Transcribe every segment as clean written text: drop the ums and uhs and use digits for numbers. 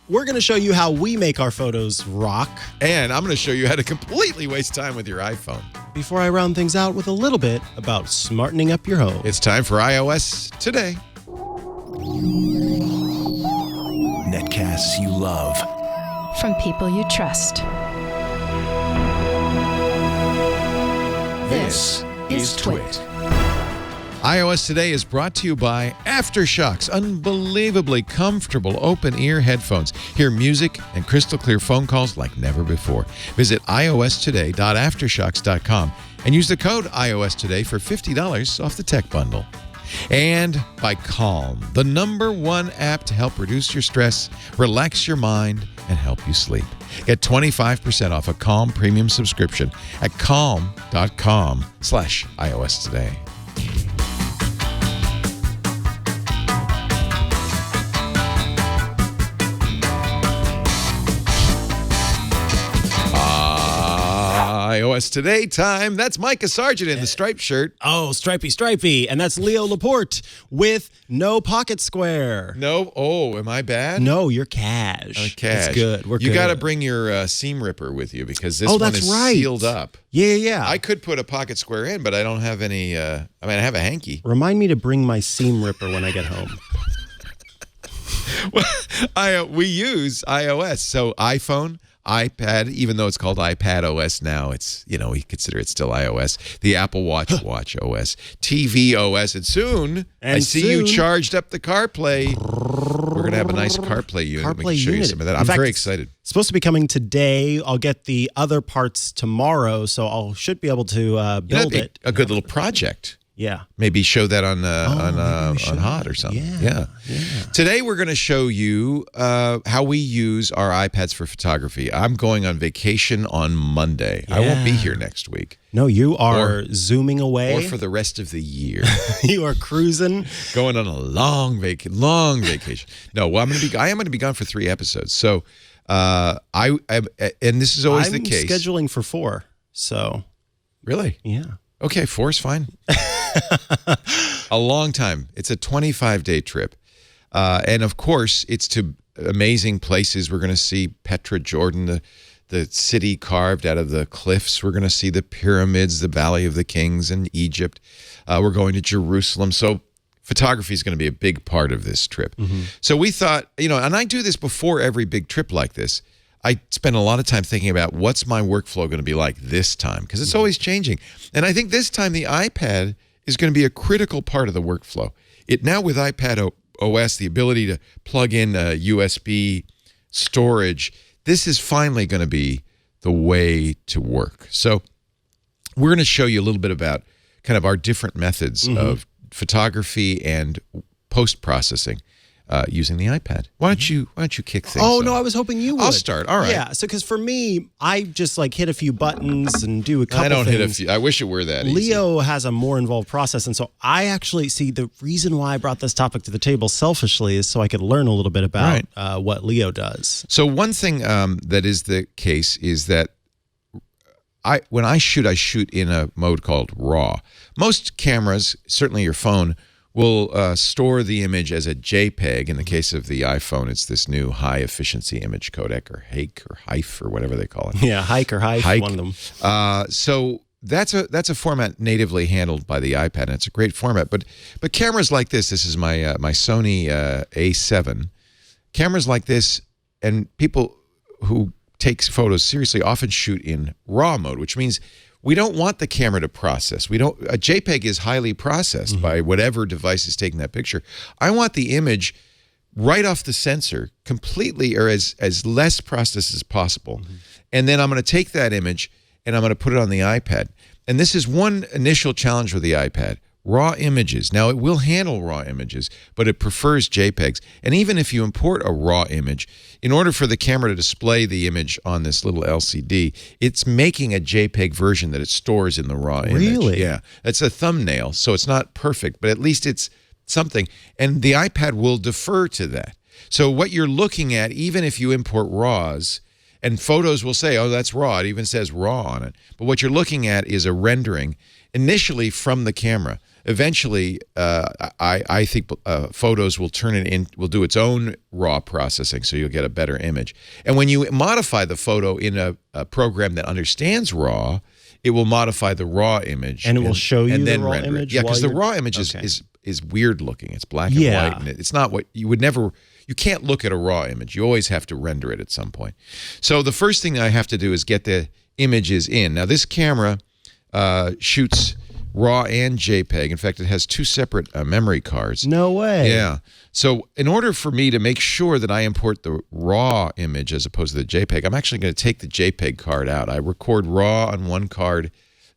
we're going to show you how we make our photos rock. And I'm going to show you how to completely waste time with your iPhone. Before I round things out with a little bit about smartening up your home. It's time for iOS Today. Netcasts you love. From people you trust. This is Twit. iOS Today is brought to you by Aftershok's unbelievably comfortable open-ear headphones. Hear music and crystal clear phone calls like never before. Visit iostoday.aftershoks.com and use the code iOSToday for $50 off the tech bundle. And by Calm, the #1 app to help reduce your stress, relax your mind, and help you sleep. Get 25% off a Calm premium subscription at calm.com/iOS Today. iOS Today time. That's Mikah Sargent in the striped shirt. Oh, stripey. And that's Leo Laporte with no pocket square. No? Oh, am I bad? No, you're cash. Cash. It's good. We're you good. got to bring your seam ripper with you because this Oh, one that's is right. sealed up. Yeah. I could put a pocket square in, but I don't have any. I have a hanky. Remind me to bring my seam ripper when I get home. Well, we use iOS, so iPhone, iPad, even though it's called iPad OS now, it's, we consider it still iOS. The Apple Watch OS, TV OS, and soon, I see you charged up the CarPlay. We're going to have a nice CarPlay unit. We can show you some of that. I'm very excited. It's supposed to be coming today. I'll get the other parts tomorrow, so I should be able to build it. A good little project. Yeah. Maybe show that on Hot or something. Yeah. Today we're going to show you how we use our iPads for photography. I'm going on vacation on Monday. I won't be here next week. No, you are zooming away. Or for the rest of the year. You are cruising. Going on a long vacation. No, well, I am going to be gone for 3 episodes. So and this is always the case. I'm scheduling for 4. So. Really? Yeah. Okay, 4 is fine. A long time. It's a 25-day trip. And, of course, it's to amazing places. We're going to see Petra, Jordan, the city carved out of the cliffs. We're going to see the pyramids, the Valley of the Kings in Egypt. We're going to Jerusalem. So photography is going to be a big part of this trip. So we thought, and I do this before every big trip like this. I spend a lot of time thinking about what's my workflow going to be like this time, because it's always changing. And I think this time the iPad is going to be a critical part of the workflow. Now with iPad OS, the ability to plug in USB storage, this is finally going to be the way to work. So we're going to show you a little bit about kind of our different methods of photography and post-processing. Using the iPad. Why don't you kick things off? No, I was hoping you would. I'll start. All right. Yeah, so because for me, I just hit a few buttons and do a couple things. I don't hit a few. I wish it were that easy. Leo has a more involved process, and so I actually see the reason why I brought this topic to the table selfishly is so I could learn a little bit about what Leo does. So one thing that is the case is that when I shoot in a mode called RAW. Most cameras, certainly your phone, will store the image as a JPEG. In the case of the iPhone, it's this new high-efficiency image codec, or HEIC, or HEIF, or whatever they call it. Yeah, HEIC or HEIF, one of them. So that's a format natively handled by the iPad, and it's a great format. But cameras like this is my Sony A7. Cameras like this, and people who take photos seriously often shoot in RAW mode, which means we don't want the camera to process. A JPEG is highly processed by whatever device is taking that picture. I want the image right off the sensor, completely, or as less processed as possible. And then I'm going to take that image and I'm going to put it on the iPad. And this is one initial challenge with the iPad. RAW images. Now, it will handle RAW images, but it prefers JPEGs. And even if you import a RAW image, in order for the camera to display the image on this little LCD, it's making a JPEG version that it stores in the RAW image. Really? Yeah. It's a thumbnail, so it's not perfect, but at least it's something. And the iPad will defer to that. So what you're looking at, even if you import RAWs, and photos will say, oh, that's RAW. It even says RAW on it. But what you're looking at is a rendering initially from the camera. eventually, I think Photos will turn it in, will do its own raw processing, so you'll get a better image. And when you modify the photo in a program that understands RAW, it will modify the raw image, and it will show you the raw image. Yeah, because the raw image is weird looking. It's black and white, and it's not what you would never. You can't look at a raw image. You always have to render it at some point. So the first thing I have to do is get the images in. Now this camera shoots RAW and JPEG. In fact, it has two separate memory cards. No way. Yeah. So in order for me to make sure that I import the RAW image as opposed to the JPEG, I'm actually going to take the JPEG card out. I record RAW on one card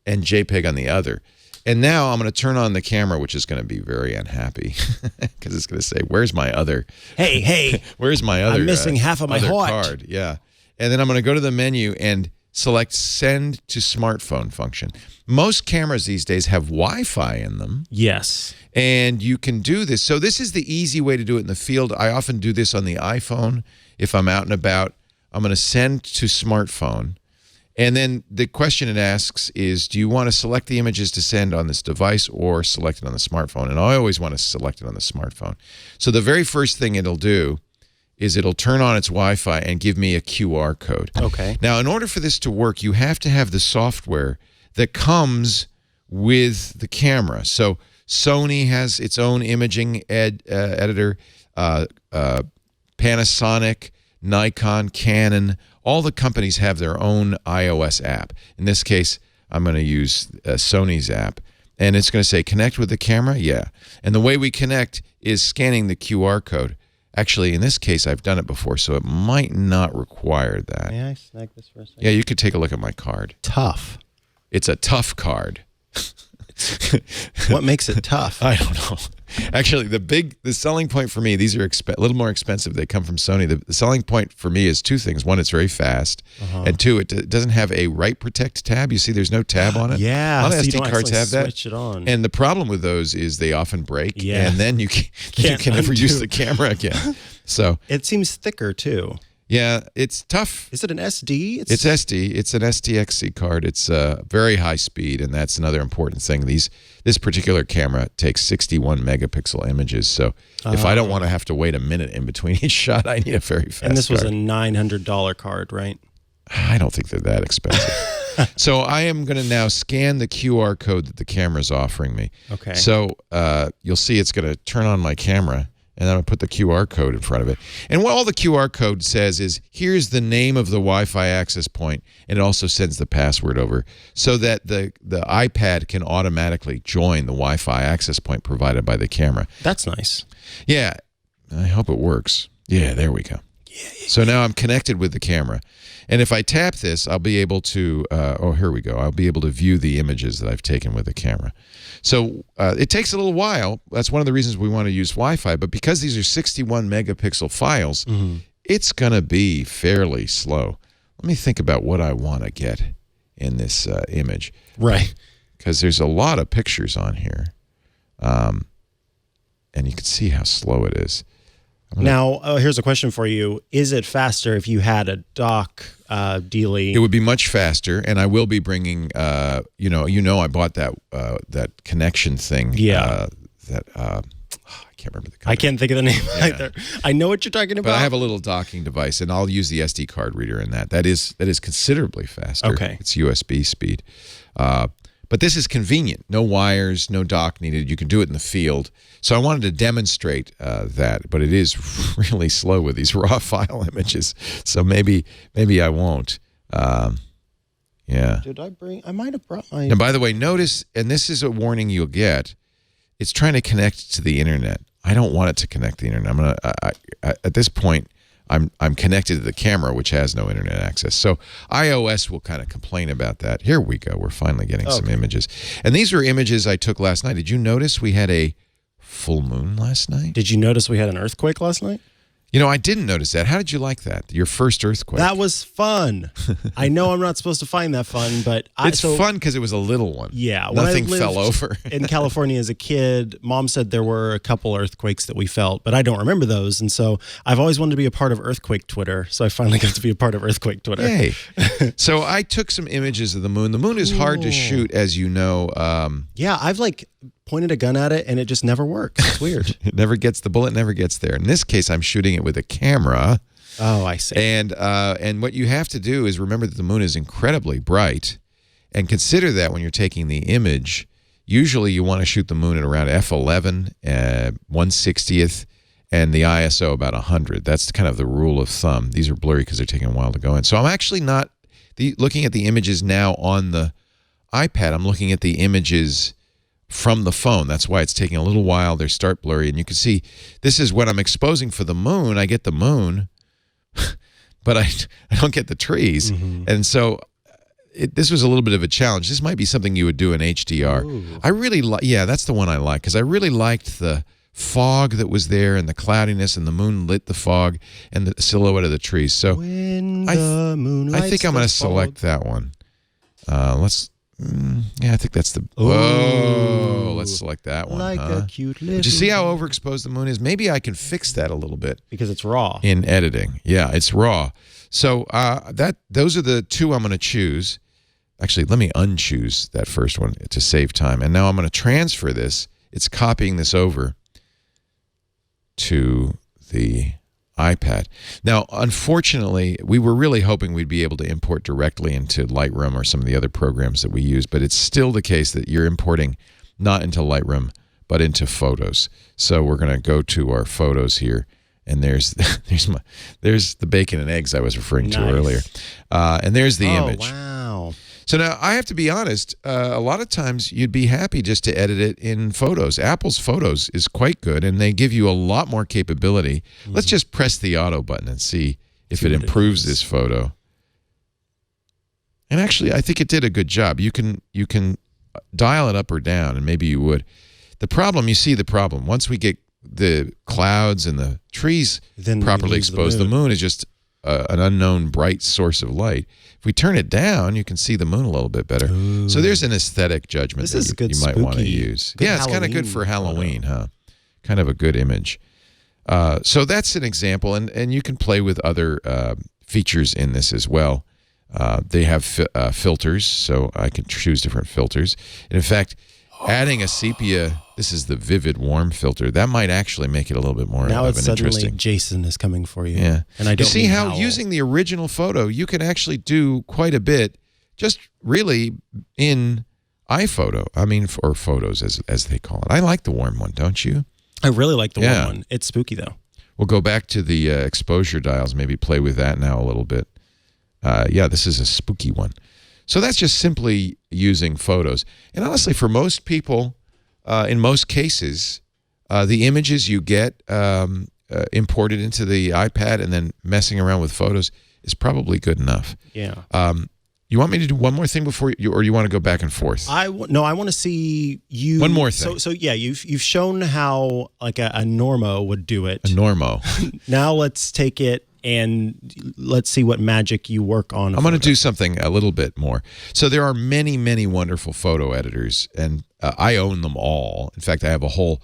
and JPEG on the other. And now I'm going to turn on the camera, which is going to be very unhappy because it's going to say, "Where's my other? Hey, where's my other? I'm missing half of my heart." Card." Yeah. And then I'm going to go to the menu and select Send to Smartphone function. Most cameras these days have Wi-Fi in them. Yes. And you can do this. So this is the easy way to do it in the field. I often do this on the iPhone. If I'm out and about, I'm going to send to smartphone. And then the question it asks is, do you want to select the images to send on this device or select it on the smartphone? And I always want to select it on the smartphone. So the very first thing it'll do is it'll turn on its Wi-Fi and give me a QR code. Okay. Now, in order for this to work, you have to have the software that comes with the camera. So Sony has its own imaging editor, Panasonic, Nikon, Canon, all the companies have their own iOS app. In this case, I'm going to use Sony's app. And it's going to say, connect with the camera? Yeah. And the way we connect is scanning the QR code. Actually, in this case, I've done it before, so it might not require that. May I snag this for a second? Yeah, you could take a look at my card. Tough. It's a tough card. What makes it tough? I don't know. Actually, the selling point for me, these are a little more expensive. They come from Sony. The selling point for me is two things. One, it's very fast. And two, it doesn't have a write protect tab. You see there's no tab on it? Yeah. A lot of so SD cards have that. Switch it on. And the problem with those is they often break. Yeah. And then you can never use the camera again. So it seems thicker, too. Yeah, it's tough. Is it an SD? It's SD. It's an STXC card. It's very high speed, and that's another important thing. This particular camera takes 61 megapixel images, so if I don't want to have to wait a minute in between each shot, I need a very fast And this was card. a $900 card, right? I don't think they're that expensive. So I am going to now scan the QR code that the camera's offering me. Okay. So you'll see it's going to turn on my camera, and I'm going to put the QR code in front of it. And what all the QR code says is, here's the name of the Wi-Fi access point, and it also sends the password over so that the iPad can automatically join the Wi-Fi access point provided by the camera. That's nice. Yeah, I hope it works. Yeah, there we go. So now I'm connected with the camera. And if I tap this, I'll be able to, oh, here we go. I'll be able to view the images that I've taken with the camera. So it takes a little while. That's one of the reasons we want to use Wi-Fi. But because these are 61 megapixel files, it's going to be fairly slow. Let me think about what I want to get in this image. Right. Because there's a lot of pictures on here. And you can see how slow it is. Now, here's a question for you. Is it faster if you had a dock dealie? It would be much faster, and I will be bringing, I bought that connection thing. Yeah. I can't remember the company. I can't think of the name either. I know what you're talking about. But I have a little docking device, and I'll use the SD card reader in that. That is considerably faster. Okay. It's USB speed. But this is convenient. No wires, no dock needed. You can do it in the field. So I wanted to demonstrate that, but it is really slow with these raw file images. So maybe I won't. Yeah. I might have brought my... And by the way, notice, and this is a warning you'll get, it's trying to connect to the internet. I don't want it to connect to the internet. I'm gonna at this point, I'm connected to the camera, which has no internet access. So iOS will kind of complain about that. Here we go. We're finally getting some images. And these are images I took last night. Did you notice we had a full moon last night? Did you notice we had an earthquake last night? You know, I didn't notice that. How did you like that? Your first earthquake. That was fun. I know I'm not supposed to find that fun, but it's fun because it was a little one. Yeah. Nothing fell over. In California as a kid, Mom said there were a couple earthquakes that we felt, but I don't remember those. And so I've always wanted to be a part of earthquake Twitter. So I finally got to be a part of earthquake Twitter. Yay. So I took some images of the moon. The moon is hard to shoot, as you know. Yeah, I've pointed a gun at it and it just never works. It's weird. It never gets, the bullet never gets there. In this case, I'm shooting it with a camera. Oh, I see. And what you have to do is remember that the moon is incredibly bright, and consider that when you're taking the image. Usually you want to shoot the moon at around f11, 1/60th, and the ISO about 100. That's kind of the rule of thumb. These are blurry because they're taking a while to go in. So I'm actually not looking at the images now on the iPad. I'm looking at the images from the phone. That's why it's taking a little while. They start blurry, and you can see this is what I'm exposing for the moon. I get the moon, but I don't get the trees. And so this was a little bit of a challenge. This might be something you would do in HDR. Ooh. I really like, yeah, that's the one I like, because I really liked the fog that was there and the cloudiness, and the moon lit the fog and the silhouette of the trees. So I think I'm going to select that one. Yeah, I think that's the. Oh, let's select that one. Like a cute little. Did you see how overexposed the moon is? Maybe I can fix that a little bit because it's raw in editing. Yeah, it's raw. So those are the two I'm going to choose. Actually, let me unchoose that first one to save time. And now I'm going to transfer this. It's copying this over to the iPad. Now, unfortunately, we were really hoping we'd be able to import directly into Lightroom or some of the other programs that we use, but it's still the case that you're importing not into Lightroom, but into Photos. So we're going to go to our Photos here, and there's the bacon and eggs I was referring to earlier. And there's the image. Wow. So now I have to be honest, a lot of times you'd be happy just to edit it in Photos. Apple's Photos is quite good, and they give you a lot more capability. Let's just press the auto button and see if it improves this photo. And actually, I think it did a good job. You can dial it up or down, and maybe you would. The problem, you see the problem. Once we get the clouds and the trees properly exposed, the moon is just an unknown bright source of light. If we turn it down, you can see the moon a little bit better. Ooh. So there's an aesthetic judgment that you might want to use. Yeah, it's kind of good for Halloween, huh? Kind of a good image. So that's an example, and you can play with other features in this as well. They have filters, so I can choose different filters. And in fact, adding a sepia, this is the vivid warm filter, that might actually make it a little bit more now of it's an suddenly interesting. Jason is coming for you. Yeah. And I don't you see how using the original photo, you can actually do quite a bit just really in iPhoto. I mean, or Photos as they call it. I like the warm one, don't you? I really like the warm one. It's spooky though. We'll go back to the exposure dials, maybe play with that now a little bit. Yeah, this is a spooky one. So that's just simply using Photos. And honestly, for most people, in most cases, the images you get imported into the iPad and then messing around with Photos is probably good enough. Yeah. You want me to do one more thing before you, or you want to go back and forth? No, I want to see you. One more thing. So yeah, you've shown how like a Normo would do it. A Normo. Now let's take it and let's see what magic you work on. I'm going to do something a little bit more. So there are many, many wonderful photo editors, and I own them all. In fact, I have a whole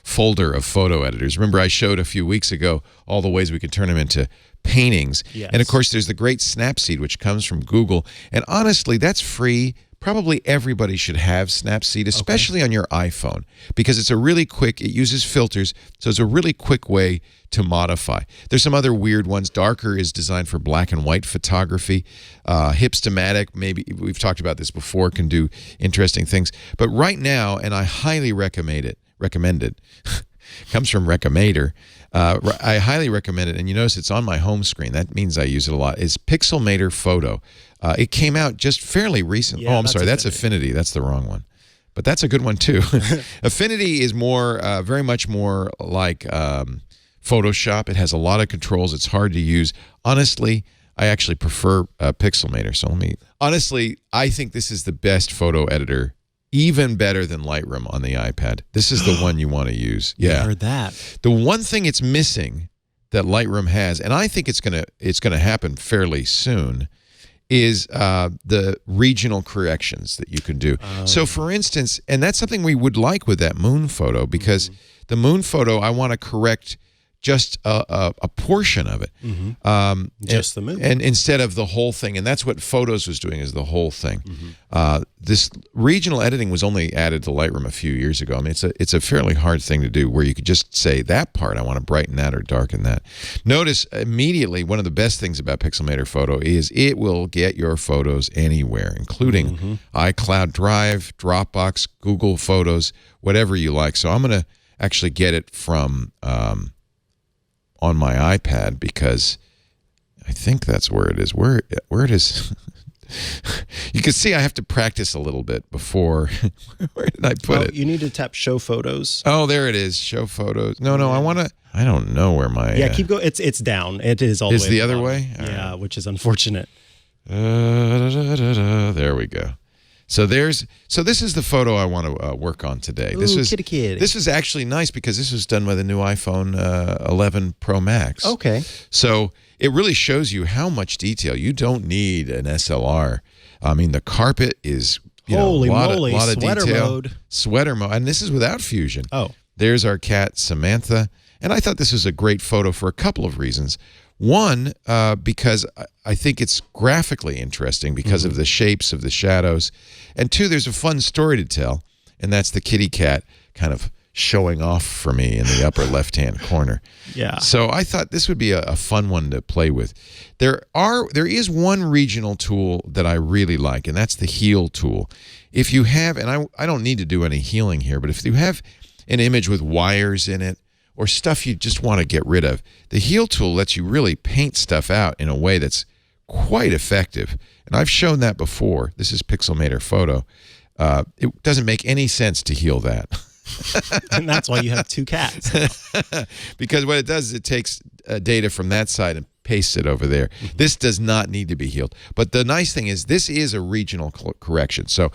folder of photo editors. Remember, I showed a few weeks ago all the ways we could turn them into paintings. Yes. And of course, there's the great Snapseed, which comes from Google. And honestly, that's free. Probably everybody should have Snapseed, especially on your iPhone, because it's a really quick, it uses filters, so it's a really quick way to modify. There's some other weird ones. Darker is designed for black and white photography. Hipstamatic, maybe we've talked about this before, can do interesting things. But right now, and I highly recommend it, comes from Recommender. I highly recommend it, and you notice it's on my home screen. That means I use it a lot. Is Pixelmator Photo. It came out just fairly recently. Yeah, I'm sorry, that's Affinity. That's the wrong one. But that's a good one, too. Affinity is more, very much more like Photoshop. It has a lot of controls. It's hard to use. Honestly, I actually prefer Pixelmator. So honestly, I think this is the best photo editor, even better than Lightroom on the iPad. This is the one you want to use. Yeah. I heard that. The one thing it's missing that Lightroom has, and I think it's gonna happen fairly soon, is the regional corrections that you can do. So for instance, and that's something we would like with that moon photo, because the moon photo, I want to correct just a portion of it. Just the movie. And instead of the whole thing. And that's what Photos was doing, is the whole thing. This regional editing was only added to Lightroom a few years ago. I mean, it's a fairly hard thing to do, where you could just say that part, I want to brighten that or darken that. Notice immediately, one of the best things about Pixelmator Photo is it will get your photos anywhere, including iCloud Drive, Dropbox, Google Photos, whatever you like. So I'm going to actually get it from on my iPad, because I think that's where it is. Where it is. You can see I have to practice a little bit before. Where did I put it? You need to tap Show Photos. Oh, there it is. Show Photos. No, I want to. I don't know where my. Yeah, keep going. It's down. It is all the way. Is the other way? Yeah, which is unfortunate. There we go. So this is the photo I want to work on today. This is kitty. This is actually nice, because this was done by the new iPhone 11 Pro Max. Okay. So it really shows you how much detail. You don't need an SLR. I mean, the carpet is holy a lot moly, of sweater detail. mode. Sweater mode, and this is without Fusion. Oh, there's our cat Samantha, and I thought this was a great photo for a couple of reasons. One, because I think it's graphically interesting because of the shapes of the shadows. And two, there's a fun story to tell, and that's the kitty cat kind of showing off for me in the upper left-hand corner. Yeah. So I thought this would be a fun one to play with. There is one regional tool that I really like, and that's the heal tool. If you have, and I don't need to do any healing here, but if you have an image with wires in it, or stuff you just want to get rid of, the heal tool lets you really paint stuff out in a way that's quite effective. And I've shown that before. This is Pixelmator Photo. It doesn't make any sense to heal that. And that's why you have two cats. Because what it does is it takes data from that side and pastes it over there. This does not need to be healed. But the nice thing is this is a regional correction. So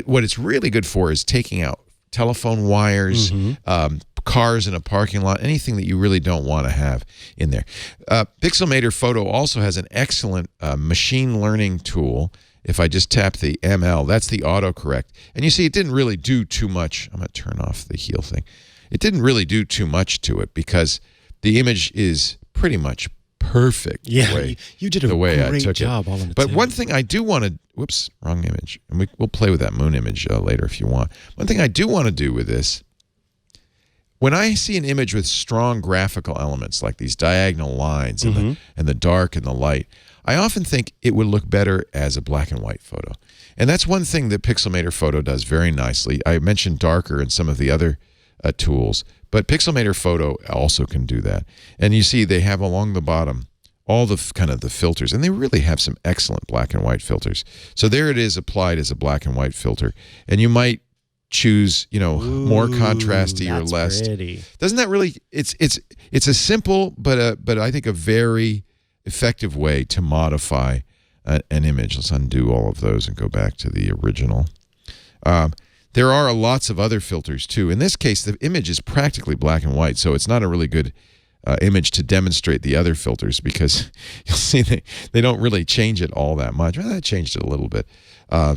what it's really good for is taking out telephone wires, cars in a parking lot, anything that you really don't want to have in there. Pixelmator Photo also has an excellent machine learning tool. If I just tap the ML, that's the autocorrect. And you see it didn't really do too much. I'm going to turn off the heal thing. It didn't really do too much to it, because the image is pretty much perfect. Yeah, you did a great job all in its But own. one thing I do want to, whoops, wrong image. And we'll play with that moon image later if you want. One thing I do want to do with this, when I see an image with strong graphical elements like these diagonal lines and the dark and the light, I often think it would look better as a black and white photo. And that's one thing that Pixelmator Photo does very nicely. I mentioned darker in some of the other tools, but Pixelmator Photo also can do that. And you see they have along the bottom all the kind of the filters, and they really have some excellent black and white filters. So there it is applied as a black and white filter. And you might choose, more contrasty or less. Pretty. Doesn't that really? It's a simple but I think a very effective way to modify an image. Let's undo all of those and go back to the original. There are lots of other filters too. In this case, the image is practically black and white, so it's not a really good image to demonstrate the other filters, because you'll see they don't really change it all that much. Well, that changed it a little bit.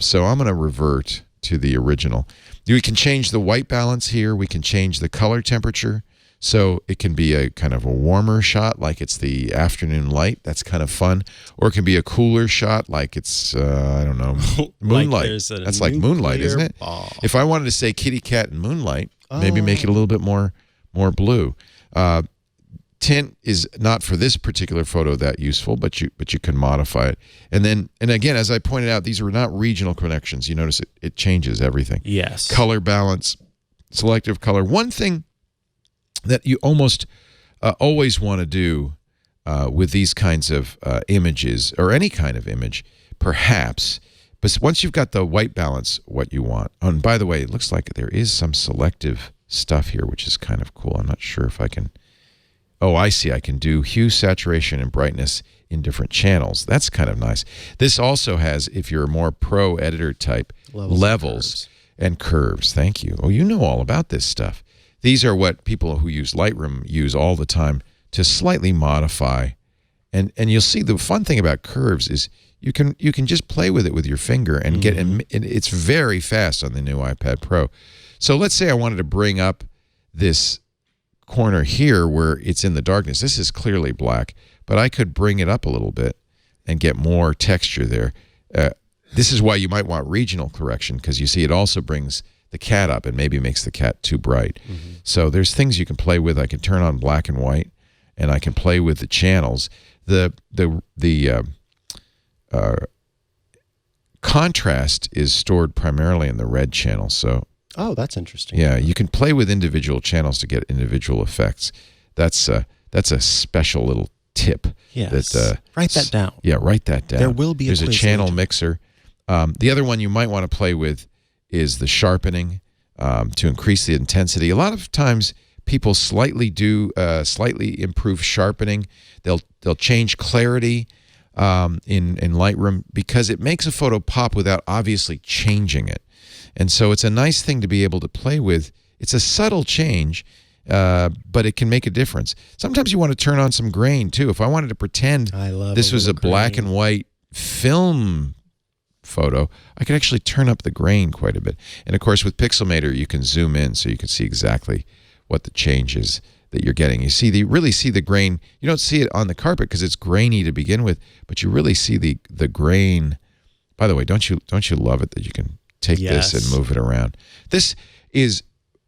So I'm going to revert to the original. We can change the white balance here. We can change the color temperature. So it can be a kind of a warmer shot, like it's the afternoon light. That's kind of fun. Or it can be a cooler shot, like it's, I don't know, moonlight. That's like moonlight, isn't it? Ball. If I wanted to say kitty cat and moonlight, maybe make it a little bit more blue. Tint is not for this particular photo that useful, but you can modify it. And again, as I pointed out, these are not regional connections. You notice it changes everything. Yes. Color balance, selective color. One thing that you almost always want to do with these kinds of images, or any kind of image, perhaps, but once you've got the white balance, what you want. Oh, and by the way, it looks like there is some selective stuff here, which is kind of cool. I'm not sure if I can. Oh, I see. I can do hue, saturation, and brightness in different channels. That's kind of nice. This also has, if you're a more pro editor type, levels and curves. Thank you. Oh, you know all about this stuff. These are what people who use Lightroom use all the time to slightly modify. And you'll see the fun thing about curves is you can just play with it with your finger and get, and it's very fast on the new iPad Pro. So let's say I wanted to bring up this corner here where it's in the darkness. This is clearly black, but I could bring it up a little bit and get more texture there. This is why you might want regional correction, because you see it also brings the cat up and maybe makes the cat too bright. So there's things you can play with. I can turn on black and white, and I can play with the channels. The contrast is stored primarily in the red channel. So Oh, that's interesting. yeah, you can play with individual channels to get individual effects. That's a special little tip. Yes. That, write that down. Yeah, write that down. There will be There's a quiz channel later. mixer. The other one you might want to play with is the sharpening to increase the intensity. A lot of times people slightly improve sharpening. They'll change clarity in Lightroom because it makes a photo pop without obviously changing it. And so it's a nice thing to be able to play with. It's a subtle change, but it can make a difference. Sometimes you want to turn on some grain too. If I wanted to pretend I love this was a little black grain. and white film photo, I could actually turn up the grain quite a bit. And of course with Pixelmator you can zoom in so you can see exactly what the change is that you're getting. You really see the grain. You don't see it on the carpet because it's grainy to begin with, but you really see the grain. By the way, don't you love it that you can take this and move it around?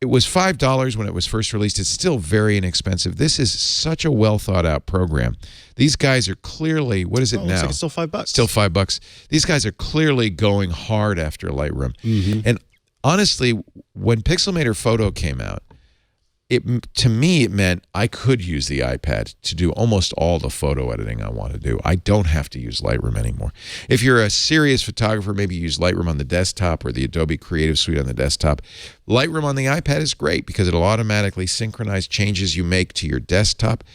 It was $5 when it was first released. It's still very inexpensive. This is such a well thought out program. These guys are clearly, what is it now? Looks like it's still $5. Still $5. These guys are clearly going hard after Lightroom. And honestly, when Pixelmator Photo came out, to me, it meant I could use the iPad to do almost all the photo editing I want to do. I don't have to use Lightroom anymore. If you're a serious photographer, maybe use Lightroom on the desktop or the Adobe Creative Suite on the desktop. Lightroom on the iPad is great because it'll automatically synchronize changes you make to your desktop.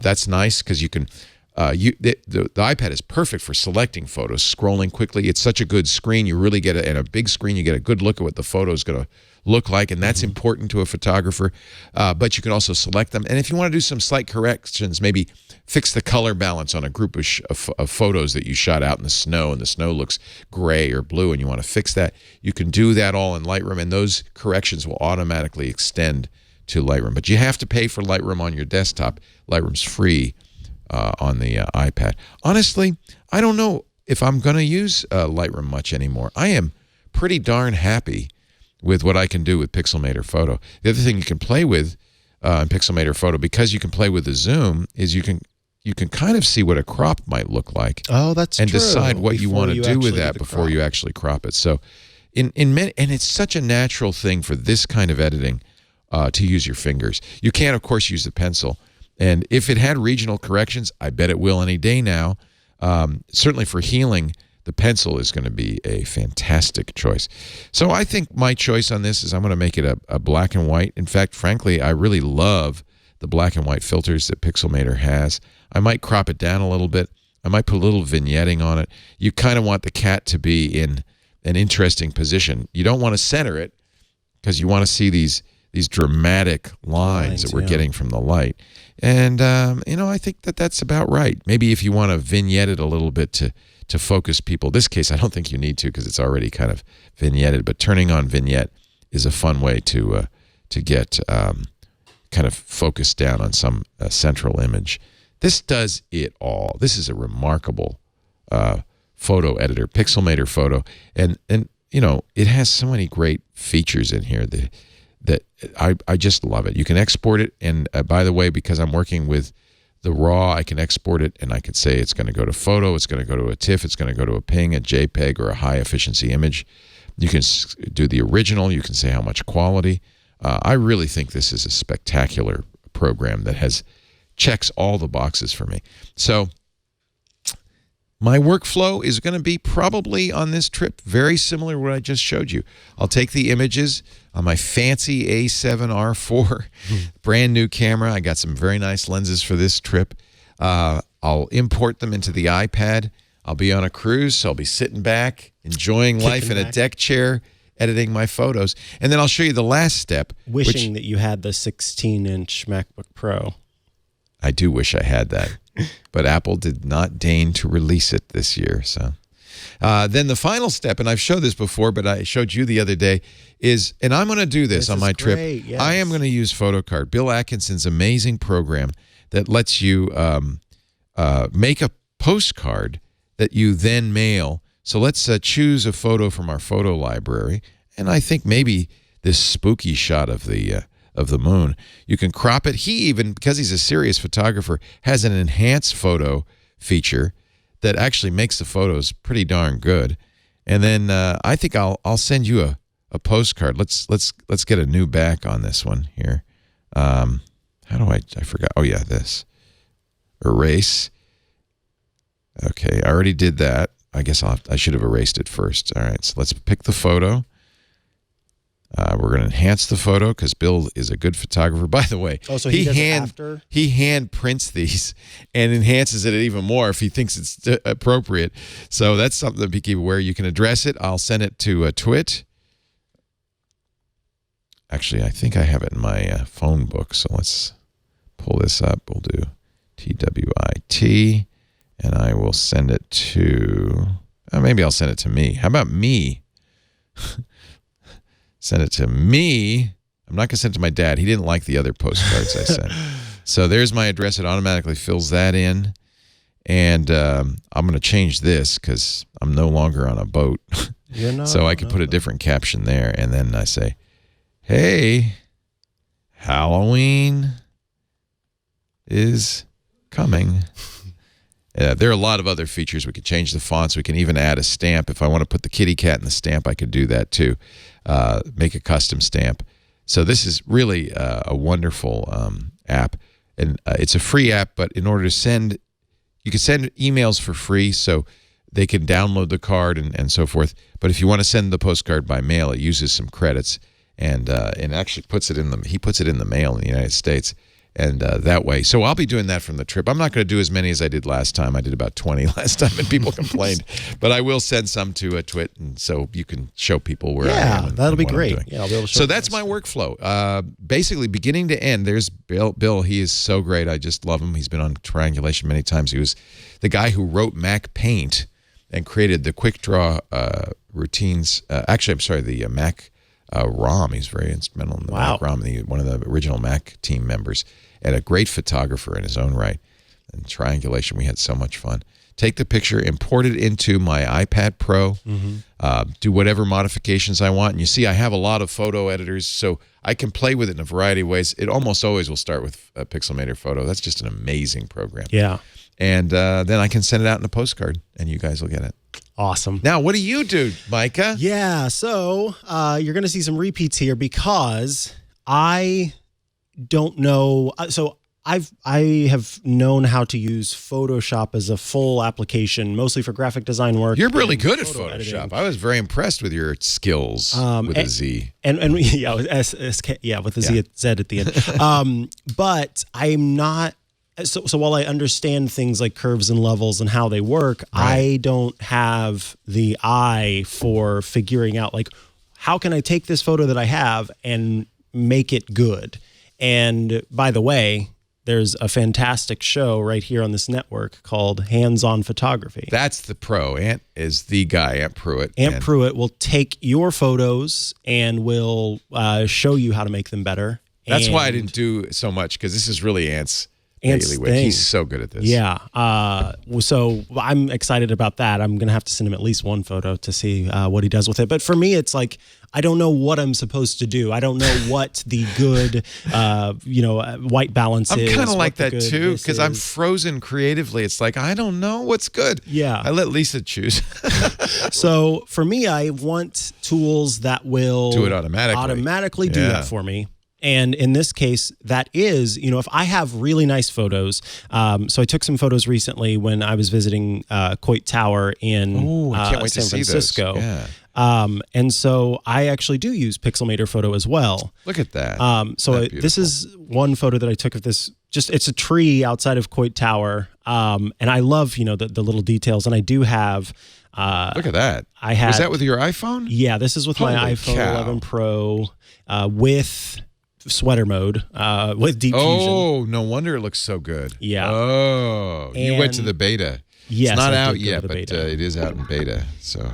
That's nice because you can... the iPad is perfect for selecting photos, scrolling quickly. It's such a good screen. You really get in a big screen, you get a good look at what the photo is going to look like, and that's important to a photographer. But you can also select them. And if you want to do some slight corrections, maybe fix the color balance on a group of photos that you shot out in the snow, and the snow looks gray or blue, and you want to fix that, you can do that all in Lightroom, and those corrections will automatically extend to Lightroom. But you have to pay for Lightroom on your desktop. Lightroom's free on the iPad. Honestly, I don't know if I'm going to use Lightroom much anymore. I am pretty darn happy with what I can do with Pixelmator Photo. The other thing you can play with in Pixelmator Photo, because you can play with the zoom, is you can kind of see what a crop might look like. Oh, that's and true. decide what you want to do with that before crop. you actually crop it. So, and it's such a natural thing for this kind of editing to use your fingers. You can, of course, use the pencil. And if it had regional corrections, I bet it will any day now. Certainly for healing, the pencil is going to be a fantastic choice. So I think my choice on this is I'm going to make it a black and white. In fact, frankly, I really love the black and white filters that Pixelmator has. I might crop it down a little bit. I might put a little vignetting on it. You kind of want the cat to be in an interesting position. You don't want to center it because you want to see these dramatic lines that we're getting from the light. And, I think that's about right. Maybe if you want to vignette it a little bit to focus people. This case, I don't think you need to because it's already kind of vignetted. But turning on vignette is a fun way to get kind of focused down on some central image. This does it all. This is a remarkable photo editor, Pixelmator Photo. And it has so many great features in here that I just love it. You can export it, and by the way, because I'm working with the RAW, I can export it, and I could say it's going to go to photo, it's going to go to a TIFF, it's going to go to a PNG, a JPEG, or a high-efficiency image. You can do the original. You can say how much quality. I really think this is a spectacular program that checks all the boxes for me. So my workflow is going to be probably on this trip very similar to what I just showed you. I'll take the images on my fancy A7R4 brand new camera. I got some very nice lenses for this trip. I'll import them into the iPad. I'll be on a cruise, so I'll be sitting back, enjoying life in a deck chair, editing my photos. And then I'll show you the last step. Wishing that you had the 16-inch MacBook Pro. I do wish I had that. But Apple did not deign to release it this year. So Then the final step, and I've showed this before, but I showed you the other day, is, and I'm going to do this on my trip. Yes. I am going to use PhotoCard, Bill Atkinson's amazing program that lets you make a postcard that you then mail. So let's choose a photo from our photo library, and I think maybe this spooky shot of the moon. You can crop it. He even, because he's a serious photographer, has an enhanced photo feature that actually makes the photos pretty darn good. And then I think I'll send you a postcard. Let's get a new back on this one here. How do I forgot? Oh yeah, this. Erase. Okay, I already did that. I guess I should have erased it first. All right, so let's pick the photo. We're going to enhance the photo because Bill is a good photographer. By the way, so he does it after? He hand prints these and enhances it even more if he thinks it's appropriate. So that's something to be keep aware. You can address it. I'll send it to Twit. Actually, I think I have it in my phone book. So let's pull this up. We'll do TWIT, and I will send it to. Maybe I'll send it to me. How about me? Send it to me. I'm not going to send it to my dad. He didn't like the other postcards I sent. So there's my address. It automatically fills that in. And I'm going to change this because I'm no longer on a boat. So I can put a different caption there. And then I say, hey, Halloween is coming. There are a lot of other features. We could change the fonts. We can even add a stamp. If I want to put the kitty cat in the stamp, I could do that too. Make a custom stamp. So this is really a wonderful app. And it's a free app, but in order to send, you can send emails for free, so they can download the card and so forth. But if you want to send the postcard by mail, it uses some credits and actually puts it in he puts it in the mail in the United States. And that way. So I'll be doing that from the trip. I'm not going to do as many as I did last time. I did about 20 last time, and people complained. But I will send some to Twit, and so you can show people where I am. Yeah, that'll be great. Yeah, I'll be able to show so that's my workflow. Basically, beginning to end, there's Bill. Bill, he is so great. I just love him. He's been on Triangulation many times. He was the guy who wrote Mac Paint and created the quick draw routines. Actually, I'm sorry, the Mac ROM. He's very instrumental in the Mac ROM, one of the original Mac team members. And a great photographer in his own right. And Triangulation, we had so much fun. Take the picture, import it into my iPad Pro, do whatever modifications I want. And you see, I have a lot of photo editors, so I can play with it in a variety of ways. It almost always will start with Pixelmator Photo. That's just an amazing program. Yeah. And then I can send it out in a postcard, and you guys will get it. Awesome. Now, what do you do, Mikah? Yeah, so you're going to see some repeats here because I don't know. So I have known how to use Photoshop as a full application, mostly for graphic design work. You're really good at photo Photoshop. editing. I was very impressed with your skills with a Z. And yeah, with the Z at the end. But I'm not. So while I understand things like curves and levels and how they work, I don't have the eye for figuring out, like, how can I take this photo that I have and make it good? And by the way, there's a fantastic show right here on this network called Hands-On Photography. That's the pro. Ant is the guy, Ant Pruitt. Ant Pruitt will take your photos and will show you how to make them better. That's why I didn't do so much, because this is really Ant's bailiwick. He's so good at this. Yeah. So I'm excited about that. I'm going to have to send him at least one photo to see what he does with it. But for me, it's like, I don't know what I'm supposed to do. I don't know what the good, white balance is. I'm kind of like that too, because I'm frozen creatively. It's like, I don't know what's good. Yeah. I let Lisa choose. So for me, I want tools that will do it automatically. Do that for me. And in this case, that is, if I have really nice photos. So I took some photos recently when I was visiting Coit Tower in San Francisco. Yeah. And so I actually do use Pixelmator Photo as well. Look at that. This is one photo that I took of this. It's a tree outside of Coit Tower. And I love, the little details. And I do have. Look at that. Was that with your iPhone? Yeah, this is with my iPhone 11 Pro with sweater mode with deep fusion. Oh, no wonder it looks so good. Yeah. Oh, you went to the beta. Yes, it's not I out did go yet, to the but beta. it is out in beta. So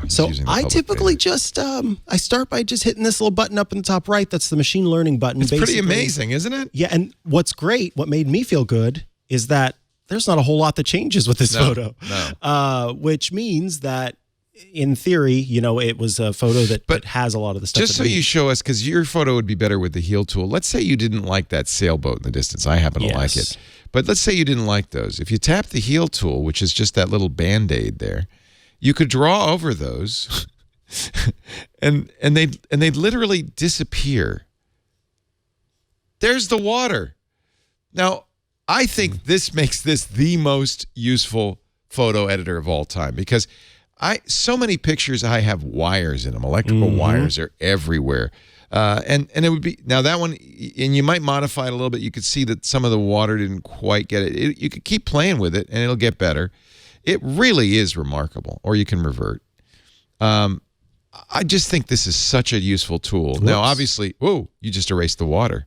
I typically just I start by just hitting this little button up in the top right. That's the machine learning button. It's pretty amazing, isn't it? Yeah, and what's great, what made me feel good, is that there's not a whole lot that changes with this photo. No. Which means that, in theory, it was a photo that has a lot of the stuff. Just so you show us, because your photo would be better with the heal tool. Let's say you didn't like that sailboat in the distance. I happen to like it. But let's say you didn't like those. If you tap the heal tool, which is just that little Band-Aid there, you could draw over those and they'd literally disappear. There's the water. Now, I think this makes this the most useful photo editor of all time, because so many pictures I have wires in them. Electrical wires are everywhere. And it would be, now that one, and you might modify it a little bit. You could see that some of the water didn't quite get it. You could keep playing with it and it'll get better. It really is remarkable. Or you can revert. I just think this is such a useful tool. Whoops. Now, obviously, whoa, you just erased the water.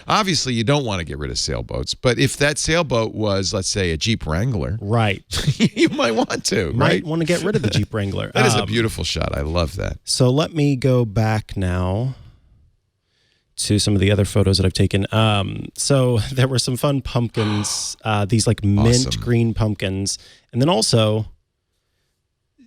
Obviously, you don't want to get rid of sailboats. But if that sailboat was, let's say, a Jeep Wrangler, right, you might want to, might want to get rid of the Jeep Wrangler. That is a beautiful shot. I love that. So let me go back now to some of the other photos that I've taken. So there were some fun pumpkins, these like mint green pumpkins, and then also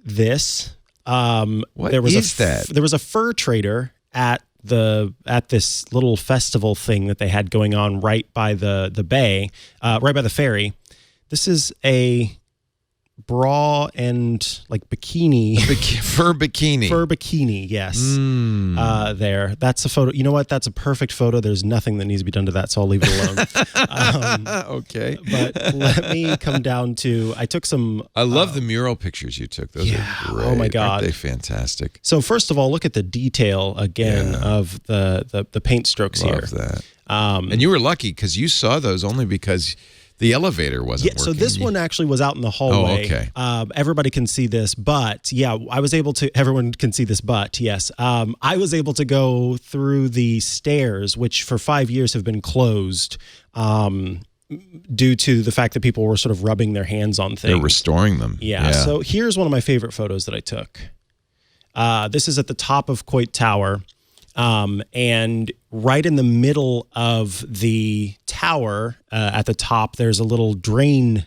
this. What is that? There was a fur trader at this little festival thing that they had going on right by the bay, right by the ferry. This is a bra and like bikini, fur bikini, yes. There, that's a photo. You know what? That's a perfect photo. There's nothing that needs to be done to that, so I'll leave it alone. Okay, but let me come down to. I took some. I love the mural pictures you took. Those are great. Oh my God, aren't they fantastic? So first of all, look at the detail again of the paint strokes here. Love that. And you were lucky because you saw those only because the elevator wasn't working. So this one actually was out in the hallway. Oh, okay. Everybody can see this, but I was able to, everyone can see this, but yes, I was able to go through the stairs, which for 5 years have been closed due to the fact that people were sort of rubbing their hands on things. They're restoring them. Yeah. So here's one of my favorite photos that I took. This is at the top of Coit Tower. And right in the middle of the tower, at the top, there's a little drain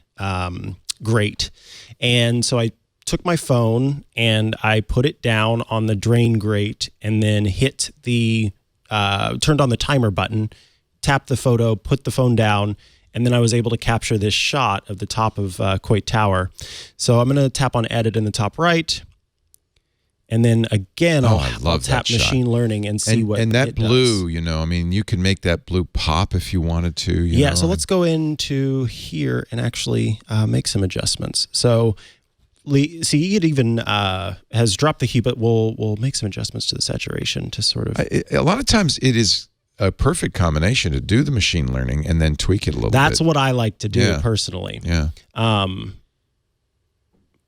grate. And so I took my phone and I put it down on the drain grate and then hit turned on the timer button, tapped the photo, put the phone down, and then I was able to capture this shot of the top of Coit Tower. So I'm going to tap on edit in the top right. And then again, I'll tap machine learning and see what it does. And that blue, I mean, you can make that blue pop if you wanted to. You know? So let's go into here and actually make some adjustments. So see, it even has dropped the hue, but we'll make some adjustments to the saturation to sort of. A lot of times it is a perfect combination to do the machine learning and then tweak it a little bit. That's what I like to do personally. Yeah.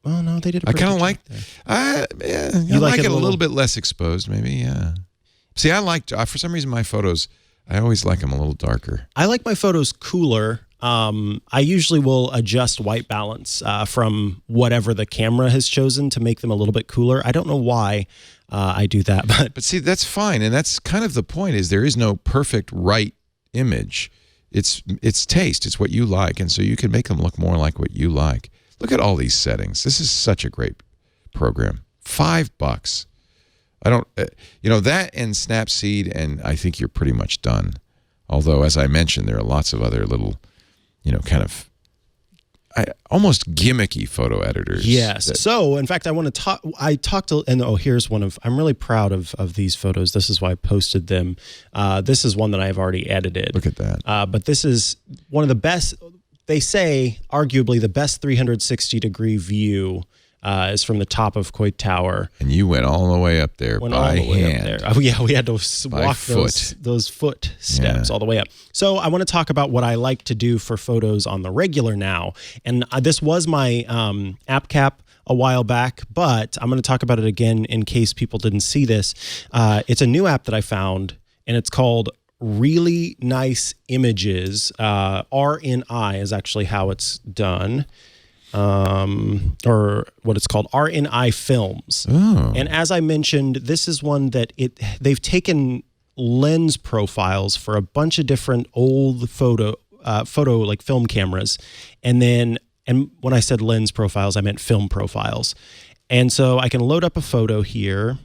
Well, no, they did a I pretty kind of like You like it a little little bit less exposed, maybe, yeah. See, I like, for some reason, my photos, I always like them a little darker. I like my photos cooler. I usually will adjust white balance from whatever the camera has chosen to make them a little bit cooler. I don't know why I do that. But see, that's fine, and that's kind of the point, is there is no perfect right image. It's taste. It's what you like, and so you can make them look more like what you like. Look at all these settings. This is such a great program. $5. I don't, that and Snapseed, and I think you're pretty much done. Although, as I mentioned, there are lots of other little, kind of almost gimmicky photo editors. Yes. So, in fact, I want to talk. I talked to, and here's one of. I'm really proud of these photos. This is why I posted them. This is one that I've already edited. Look at that. But this is one of the best. They say, arguably, the best 360-degree view is from the top of Coit Tower. And you went all the way up there by hand. Oh, yeah, we had to walk those foot steps all the way up. So I want to talk about what I like to do for photos on the regular now. And this was my app cap a while back, but I'm going to talk about it again in case people didn't see this. It's a new app that I found, and it's called Really Nice Images. RNI is actually how it's done. or what it's called, RNI Films. Oh. And as I mentioned, this is one that they've taken lens profiles for a bunch of different old photo like film cameras, and when I said lens profiles, I meant film profiles. And so I can load up a photo here.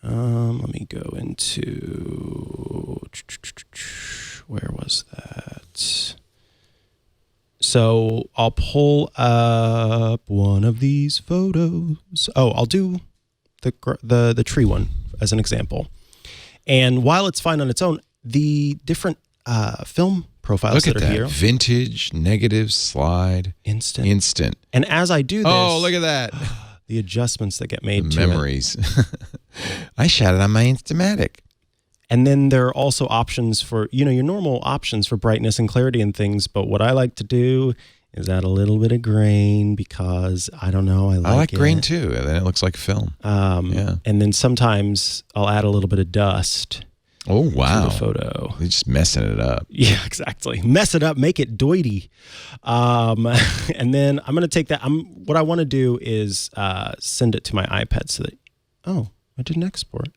Let me go into, where was that? So I'll pull up one of these photos. Oh, I'll do the tree one as an example. And while it's fine on its own, the different film profiles Look that at are here. Vintage, negative, slide, instant. And as I do this, Oh, look at that. The adjustments that get made The to memories. I shot it on my Instamatic. And then there are also options for, your normal options for brightness and clarity and things. But what I like to do is add a little bit of grain because I don't know. I like grain too. And then it looks like film. Yeah. And then sometimes I'll add a little bit of dust. Oh, wow. To the photo. You're just messing it up. Yeah, exactly. Mess it up, make it doity. And then I'm going to take that. What I want to do is send it to my iPad so that, I didn't export.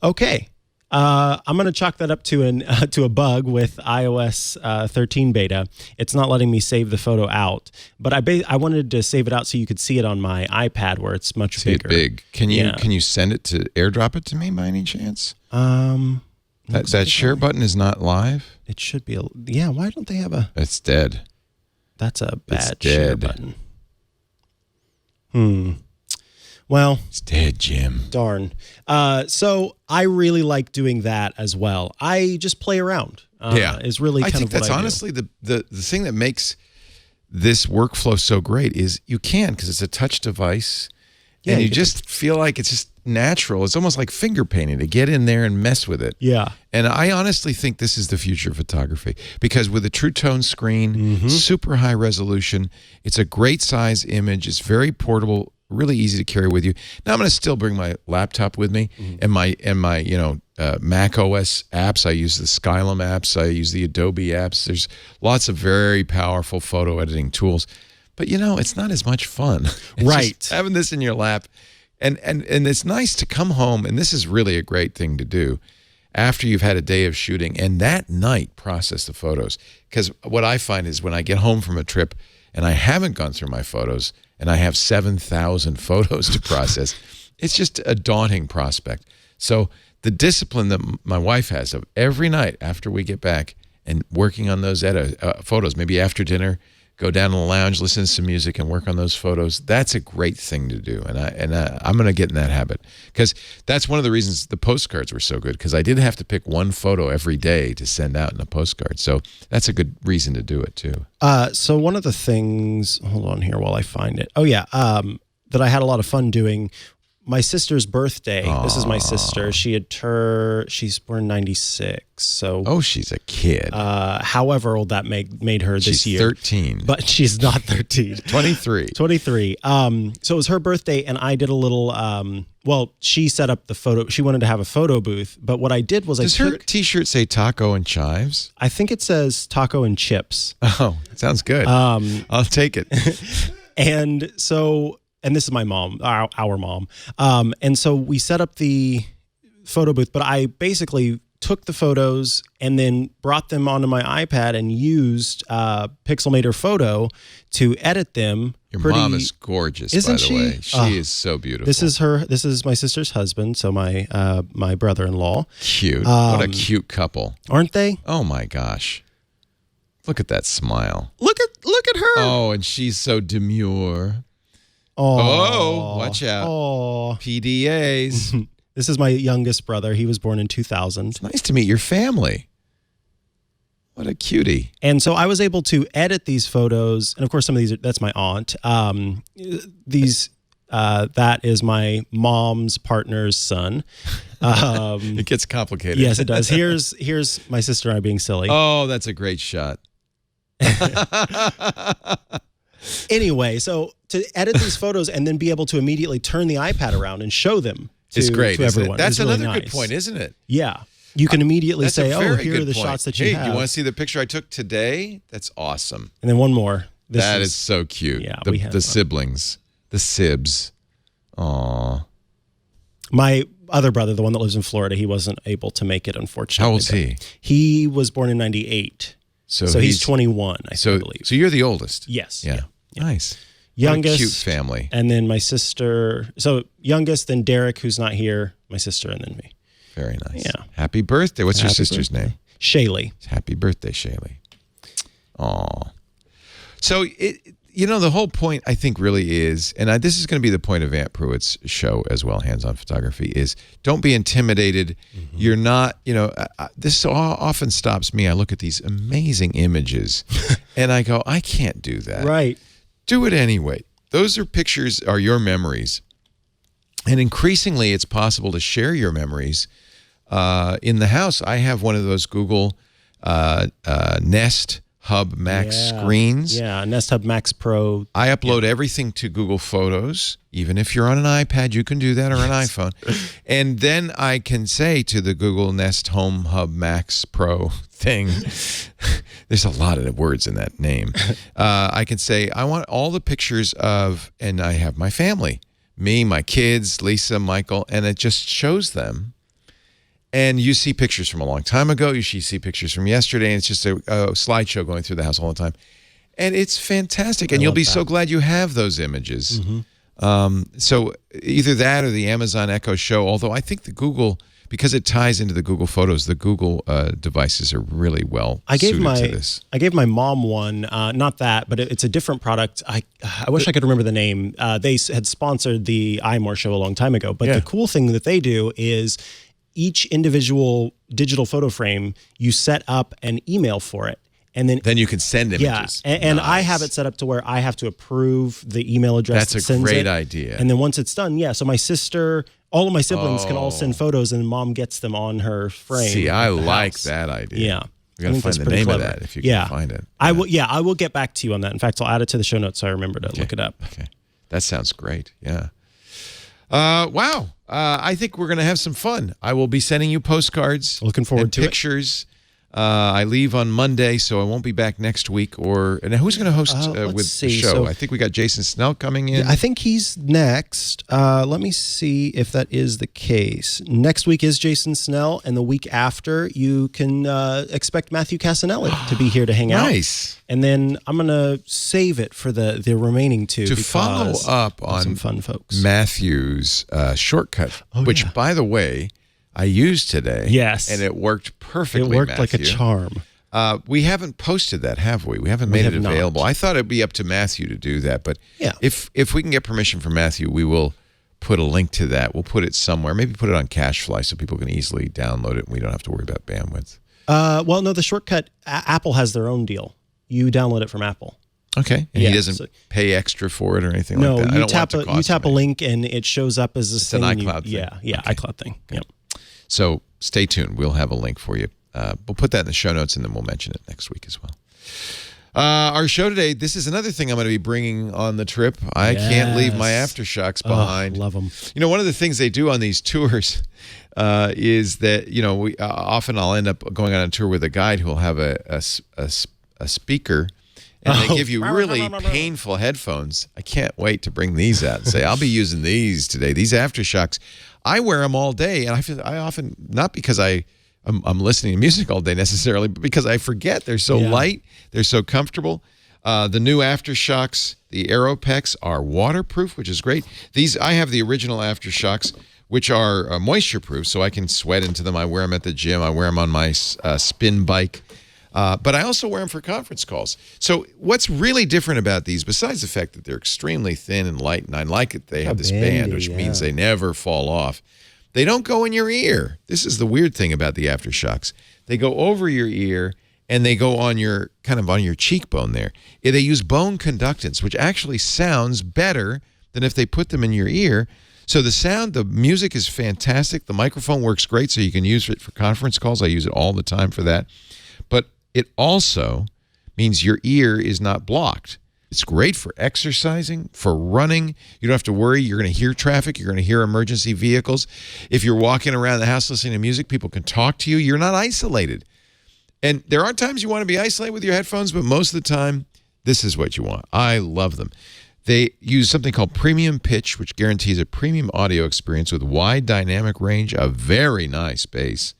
Okay. I'm going to chalk that up to a bug with iOS 13 beta. It's not letting me save the photo out, but I wanted to save it out so you could see it on my iPad where it's much bigger. Big. Can you send it to AirDrop it to me by any chance? That share button is not live. It should be. Why don't they have a? It's dead. That's a bad share button. Well, it's dead, Jim. Darn. So I really like doing that as well. I just play around. Is really kind of what I do. I think that's honestly the thing that makes this workflow so great is you can, because it's a touch device, and you just feel like it's just natural. It's almost like finger painting to get in there and mess with it. Yeah. And I honestly think this is the future of photography, because with a True Tone screen, super high resolution, it's a great size image. It's very portable, really easy to carry with you. Now I'm going to still bring my laptop with me and my Mac OS apps. I use the Skylum apps. I use the Adobe apps. There's lots of very powerful photo editing tools, but it's not as much fun. Right. Just having this in your lap, and it's nice to come home, and this is really a great thing to do after you've had a day of shooting, and that night process the photos. Because what I find is when I get home from a trip and I haven't gone through my photos, and I have 7,000 photos to process, it's just a daunting prospect. So the discipline that my wife has of every night after we get back and working on those photos, maybe after dinner, go down to the lounge, listen to some music, and work on those photos, that's a great thing to do. And I'm going to get in that habit, because that's one of the reasons the postcards were so good, because I did have to pick one photo every day to send out in a postcard. So that's a good reason to do it too. So one of the things, hold on here while I find it. Oh yeah, that I had a lot of fun doing. My sister's birthday. Aww. This is my sister. She's born 96. So she's a kid. However old that made her this year. She's 13. But she's not 13. 23. 23. So it was her birthday, and I did a little. She set up the photo. She wanted to have a photo booth, but what I did was Does her T-shirt say taco and chives? I think it says taco and chips. Oh, sounds good. I'll take it. And so. And this is my mom, our mom. And so we set up the photo booth, but I basically took the photos and then brought them onto my iPad and used Pixelmator Photo to edit them. Your mom is gorgeous, by the way. She is so beautiful. This is my sister's husband, so my brother-in-law. Cute. What a cute couple. Aren't they? Oh my gosh. Look at that smile. Look at her. Oh, and she's so demure. Oh, watch out. Oh. PDAs. This is my youngest brother. He was born in 2000. It's nice to meet your family. What a cutie. And so I was able to edit these photos. And of course, some of these, that's my aunt. That is my mom's partner's son. It gets complicated. Yes, it does. Here's my sister and I being silly. Oh, that's a great shot. Anyway, so to edit these photos and then be able to immediately turn the iPad around and show them It's great. to everyone. That's really another nice. good point, isn't it? Yeah. You can immediately That's say, a oh, very here are good the point. shots that hey, you have. do you want to see the picture I took today? That's awesome. And then one more. That is so cute. Yeah, the, we have the siblings, the sibs. Aw. My other brother, the one that lives in Florida, he wasn't able to make it, unfortunately. How old's he? He was born in 98. So he's 21, I believe. So you're the oldest? Yes. Yeah. Nice. Youngest. What a cute family. And then my sister. So youngest, then Derek, who's not here, my sister, and then me. Very nice. Yeah. Happy birthday. What's your sister's birthday. name? Shaylee. Happy birthday, Shaylee. Aw. So, the whole point, I think, really is, and this is going to be the point of Ant Pruitt's show as well, Hands-On Photography, is don't be intimidated. Mm-hmm. You're not, this so often stops me. I look at these amazing images, and I go, I can't do that. Right. Do it anyway. Those pictures are your memories. And increasingly, it's possible to share your memories in the house. I have one of those Google Nest Hub Max screens. Yeah, Nest Hub Max Pro. I upload everything to Google Photos. Even if you're on an iPad, you can do that, or an iPhone. And then I can say to the Google Nest Home Hub Max Pro thing, there's a lot of words in that name. I can say, I want all the pictures of, and I have my family, me, my kids, Lisa, Michael, and it just shows them. And you see pictures from a long time ago. You see pictures from yesterday, and it's just a slideshow going through the house all the time. And it's fantastic. And you'll be so glad you have those images. Mm-hmm. So either that or the Amazon Echo Show, although I think the Google, because it ties into the Google Photos, the Google devices are really well suited to this. I gave my mom one, not that, but it's a different product. I wish I could remember the name. They had sponsored the iMore show a long time ago. But the cool thing that they do is each individual digital photo frame, you set up an email for it. And then you can send images. Yeah, and I have it set up to where I have to approve the email address. That's a great idea. And then once it's done, so my sister, all of my siblings can all send photos, and mom gets them on her frame. See, I like that idea. Yeah. We got to find the name of that if you can find it. I will get back to you on that. In fact, I'll add it to the show notes so I remember to look it up. Okay. That sounds great. Yeah. Wow. I think we're going to have some fun. I will be sending you postcards. Looking forward to pictures. I leave on Monday, so I won't be back next week. And who's going to host with the show? So, I think we got Jason Snell coming in. I think he's next. Let me see if that is the case. Next week is Jason Snell, and the week after, you can expect Matthew Casanelli to be here to hang out. Nice. And then I'm going to save it for the remaining two to follow up on some fun folks. Matthew's shortcut, which, by the way, I used today. Yes. And it worked perfectly, It worked Matthew. like a charm. We haven't posted that, have we? We haven't made it available. I thought it'd be up to Matthew to do that, but if we can get permission from Matthew, we will put a link to that. We'll put it somewhere. Maybe put it on CacheFly so people can easily download it and we don't have to worry about bandwidth. Well, no, the shortcut, Apple has their own deal. You download it from Apple. Okay. And he doesn't pay extra for it or anything like that? No, you tap a link and it shows up as this thing. It's an iCloud thing. Yeah, okay. iCloud thing. Yep. So stay tuned. We'll have a link for you. We'll put that in the show notes, and then we'll mention it next week as well. Our show today, this is another thing I'm going to be bringing on the trip. I can't leave my aftershocks behind. Love them. One of the things they do on these tours is that, we often I'll end up going on a tour with a guide who will have a speaker, and they give you really painful headphones. I can't wait to bring these out and say, I'll be using these today, these aftershocks. I wear them all day, and I often, not because I'm listening to music all day necessarily, but because I forget. They're so light, they're so comfortable. The new aftershocks, the Aeropex, are waterproof, which is great. I have the original aftershocks, which are moisture proof, so I can sweat into them. I wear them at the gym. I wear them on my spin bike. But I also wear them for conference calls. So what's really different about these, besides the fact that they're extremely thin and light, and I like it, they have this band, which means they never fall off. They don't go in your ear. This is the weird thing about the aftershocks. They go over your ear, and they go on your cheekbone there. They use bone conductance, which actually sounds better than if they put them in your ear. So the music is fantastic. The microphone works great, so you can use it for conference calls. I use it all the time for that. But it also means your ear is not blocked. It's great for exercising, for running. You don't have to worry. You're going to hear traffic. You're going to hear emergency vehicles. If you're walking around the house listening to music, people can talk to you. You're not isolated. And there are times you want to be isolated with your headphones, but most of the time, this is what you want. I love them. They use something called premium pitch, which guarantees a premium audio experience with wide dynamic range, a very nice bass.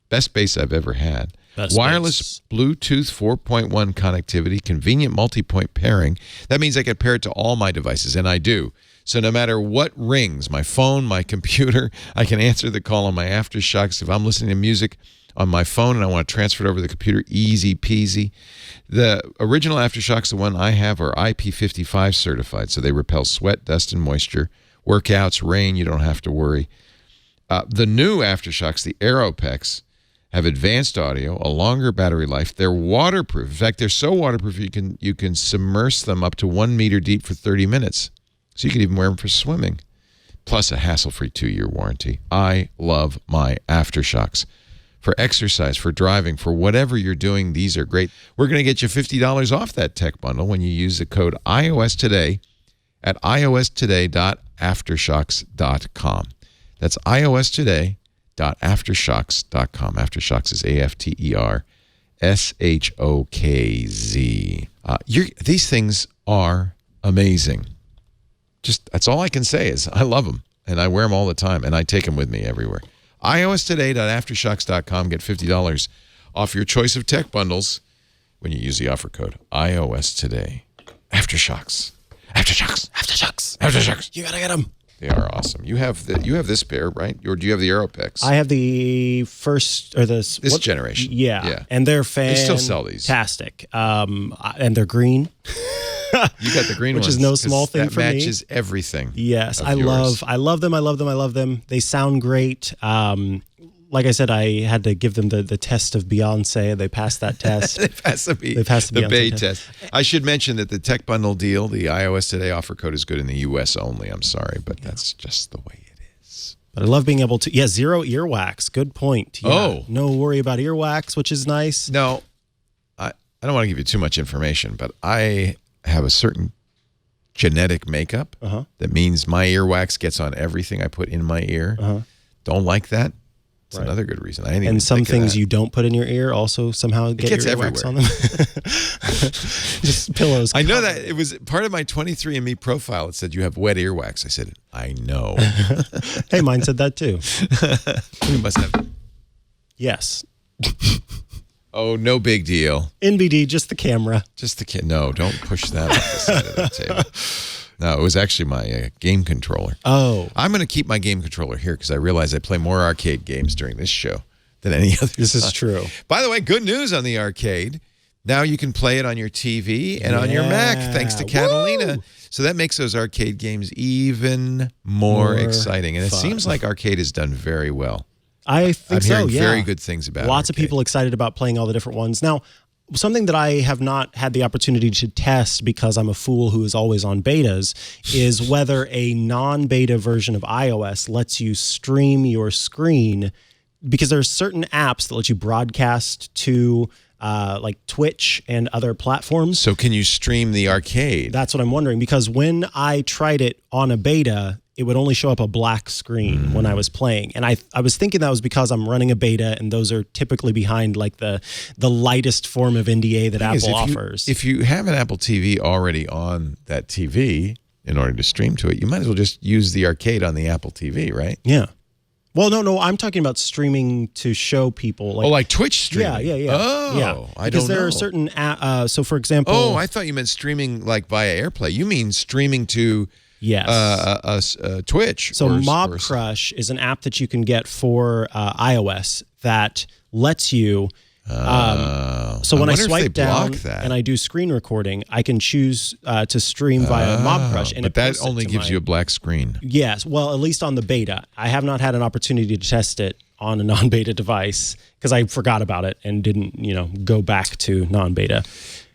Best bass I've ever had. Wireless Bluetooth 4.1 connectivity, convenient multi-point pairing. That means I can pair it to all my devices, and I do. So no matter what rings, my phone, my computer, I can answer the call on my AfterShokz. If I'm listening to music on my phone and I want to transfer it over to the computer, easy peasy. The original AfterShokz, the one I have, are IP55 certified, so they repel sweat, dust, and moisture. Workouts, rain, you don't have to worry. The new AfterShokz, the AeroPex, have advanced audio, a longer battery life. They're waterproof. In fact, they're so waterproof you can submerge them up to 1 meter deep for 30 minutes. So you can even wear them for swimming. Plus a hassle-free 2-year warranty. I love my AfterShokz. For exercise, for driving, for whatever you're doing, these are great. We're going to get you $50 off that tech bundle when you use the code iOS Today at iostoday.aftershokz.com. That's iOS Today. .aftershokz.com. AfterShokz is AFTERSHOKZ. These things are amazing. Just that's all I can say is I love them, and I wear them all the time, and I take them with me everywhere. iostoday.aftershokz.com. Get $50 off your choice of tech bundles when you use the offer code iOS Today. AfterShokz. AfterShokz. AfterShokz. AfterShokz. You gotta get them. They are awesome. You have this pair, right? Or do you have the AeroPex? I have the first or this generation. Yeah, and they're fantastic. They still sell these. Fantastic. And they're green. You got the green which ones, is no small thing for me. That matches everything. Yes, I love them. They sound great. Like I said, I had to give them the test of Beyonce. They passed that test. They passed the Beyonce test. I should mention that the Tech Bundle deal, the iOS Today offer code, is good in the U.S. only. I'm sorry, but that's just the way it is. But I love being able to, zero earwax. Good point. Yeah, no worry about earwax, which is nice. No, I don't want to give you too much information, but I have a certain genetic makeup that means my earwax gets on everything I put in my ear. Don't like that. That's another good reason. I didn't even some think of things that. you don't put in your ear also somehow get your earwax on them. Just pillows. I know that. It was part of my 23andMe profile. It said you have wet earwax. I said, I know. Hey, mine said that too. You must have. Yes. Oh, no big deal. NBD, just the camera. Just the No, don't push that off the side of that table. No, it was actually my game controller. Oh. I'm going to keep my game controller here because I realize I play more arcade games during this show than any other This is true. By the way, good news on the arcade. Now you can play it on your TV and on your Mac, thanks to Catalina. Woo! So that makes those arcade games even more exciting. And it seems like arcade has done very well. I think so, I'm hearing very good things about it. Lots of people excited about playing all the different ones. Now, something that I have not had the opportunity to test because I'm a fool who is always on betas is whether a non-beta version of iOS lets you stream your screen, because there are certain apps that let you broadcast to like Twitch and other platforms. So can you stream the arcade? That's what I'm wondering, because when I tried it on a beta, it would only show up a black screen when I was playing. And I was thinking that was because I'm running a beta, and those are typically behind like the lightest form of NDA that Apple offers. If you have an Apple TV already on that TV in order to stream to it, you might as well just use the arcade on the Apple TV, right? Yeah. Well, no, I'm talking about streaming to show people. Like Twitch streaming? Yeah. Oh, yeah. I don't know. Because there are certain, so for example. Oh, I thought you meant streaming like via AirPlay. You mean streaming to... Yes. Twitch. So Mob Crush is an app that you can get for iOS that lets you. So when I swipe down and I do screen recording, I can choose to stream via Mob Crush, and but that only gives you a black screen. Yes, well, at least on the beta, I have not had an opportunity to test it on a non-beta device because I forgot about it and didn't, go back to non-beta.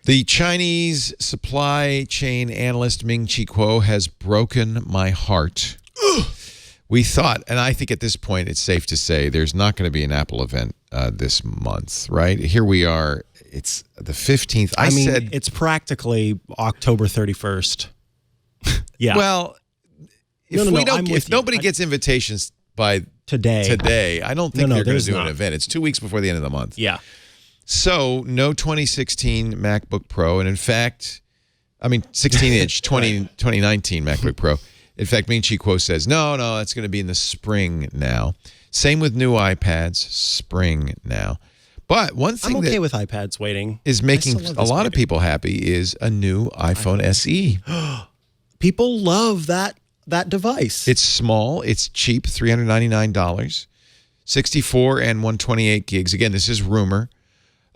The Chinese supply chain analyst Ming-Chi Kuo has broken my heart. We thought, and I think at this point it's safe to say, there's not going to be an Apple event this month, right? Here we are. It's the 15th. I mean, it's practically October 31st. Yeah. Well, if nobody gets invitations by today, I don't think they're going to do an event. It's 2 weeks before the end of the month. Yeah. So no 2016 MacBook Pro. And in fact, 16-inch 2019 MacBook Pro. In fact, Ming Chi Kuo says, no, it's going to be in the spring now. Same with new iPads, spring now. But one thing I'm okay with iPads waiting. Is making a lot of people happy is a new iPhone SE. People love that device. It's small. It's cheap, $399. 64 and 128 gigs. Again, this is rumor.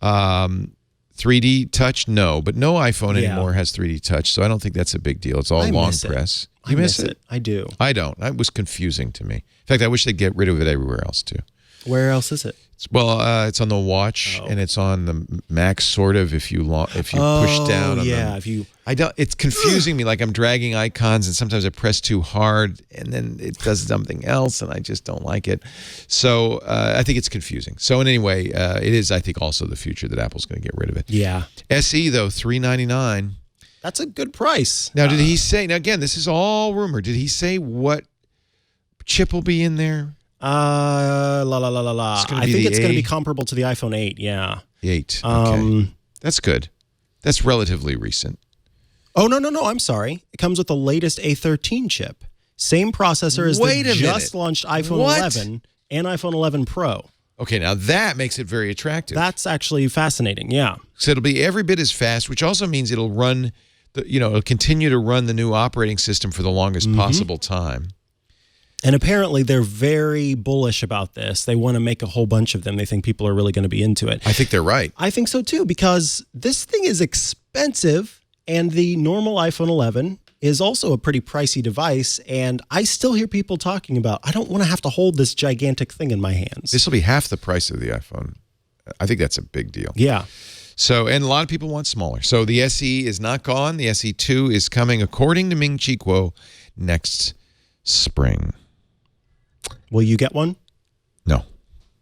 3D touch, no. But no iPhone anymore has 3D touch, so I don't think that's a big deal. It's all long press. You miss it? I do. I don't. It was confusing to me. In fact, I wish they'd get rid of it everywhere else, too. Where else is it? It's on the watch and it's on the Mac, sort of. If you push down, it's confusing me. Like I'm dragging icons, and sometimes I press too hard, and then it does something else, and I just don't like it. So I think it's confusing. So in any way, it is. I think also the future that Apple's going to get rid of it. Yeah. SE though, $399. That's a good price. Now, did he say? Now again, this is all rumor. Did he say what chip will be in there? I think it's going to be comparable to the iPhone 8. Yeah. 8. Okay. That's good. That's relatively recent. Oh, no. I'm sorry. It comes with the latest A13 chip. Same processor as the just launched iPhone 11 and iPhone 11 Pro. Okay, now that makes it very attractive. That's actually fascinating. Yeah. So it'll be every bit as fast, which also means it'll run, it'll continue to run the new operating system for the longest possible time. And apparently they're very bullish about this. They want to make a whole bunch of them. They think people are really going to be into it. I think they're right. I think so too, because this thing is expensive and the normal iPhone 11 is also a pretty pricey device. And I still hear people talking about, I don't want to have to hold this gigantic thing in my hands. This will be half the price of the iPhone. I think that's a big deal. Yeah. So, and a lot of people want smaller. So the SE is not gone. The SE2 is coming, according to Ming Chi Kuo, next spring. Will you get one? No.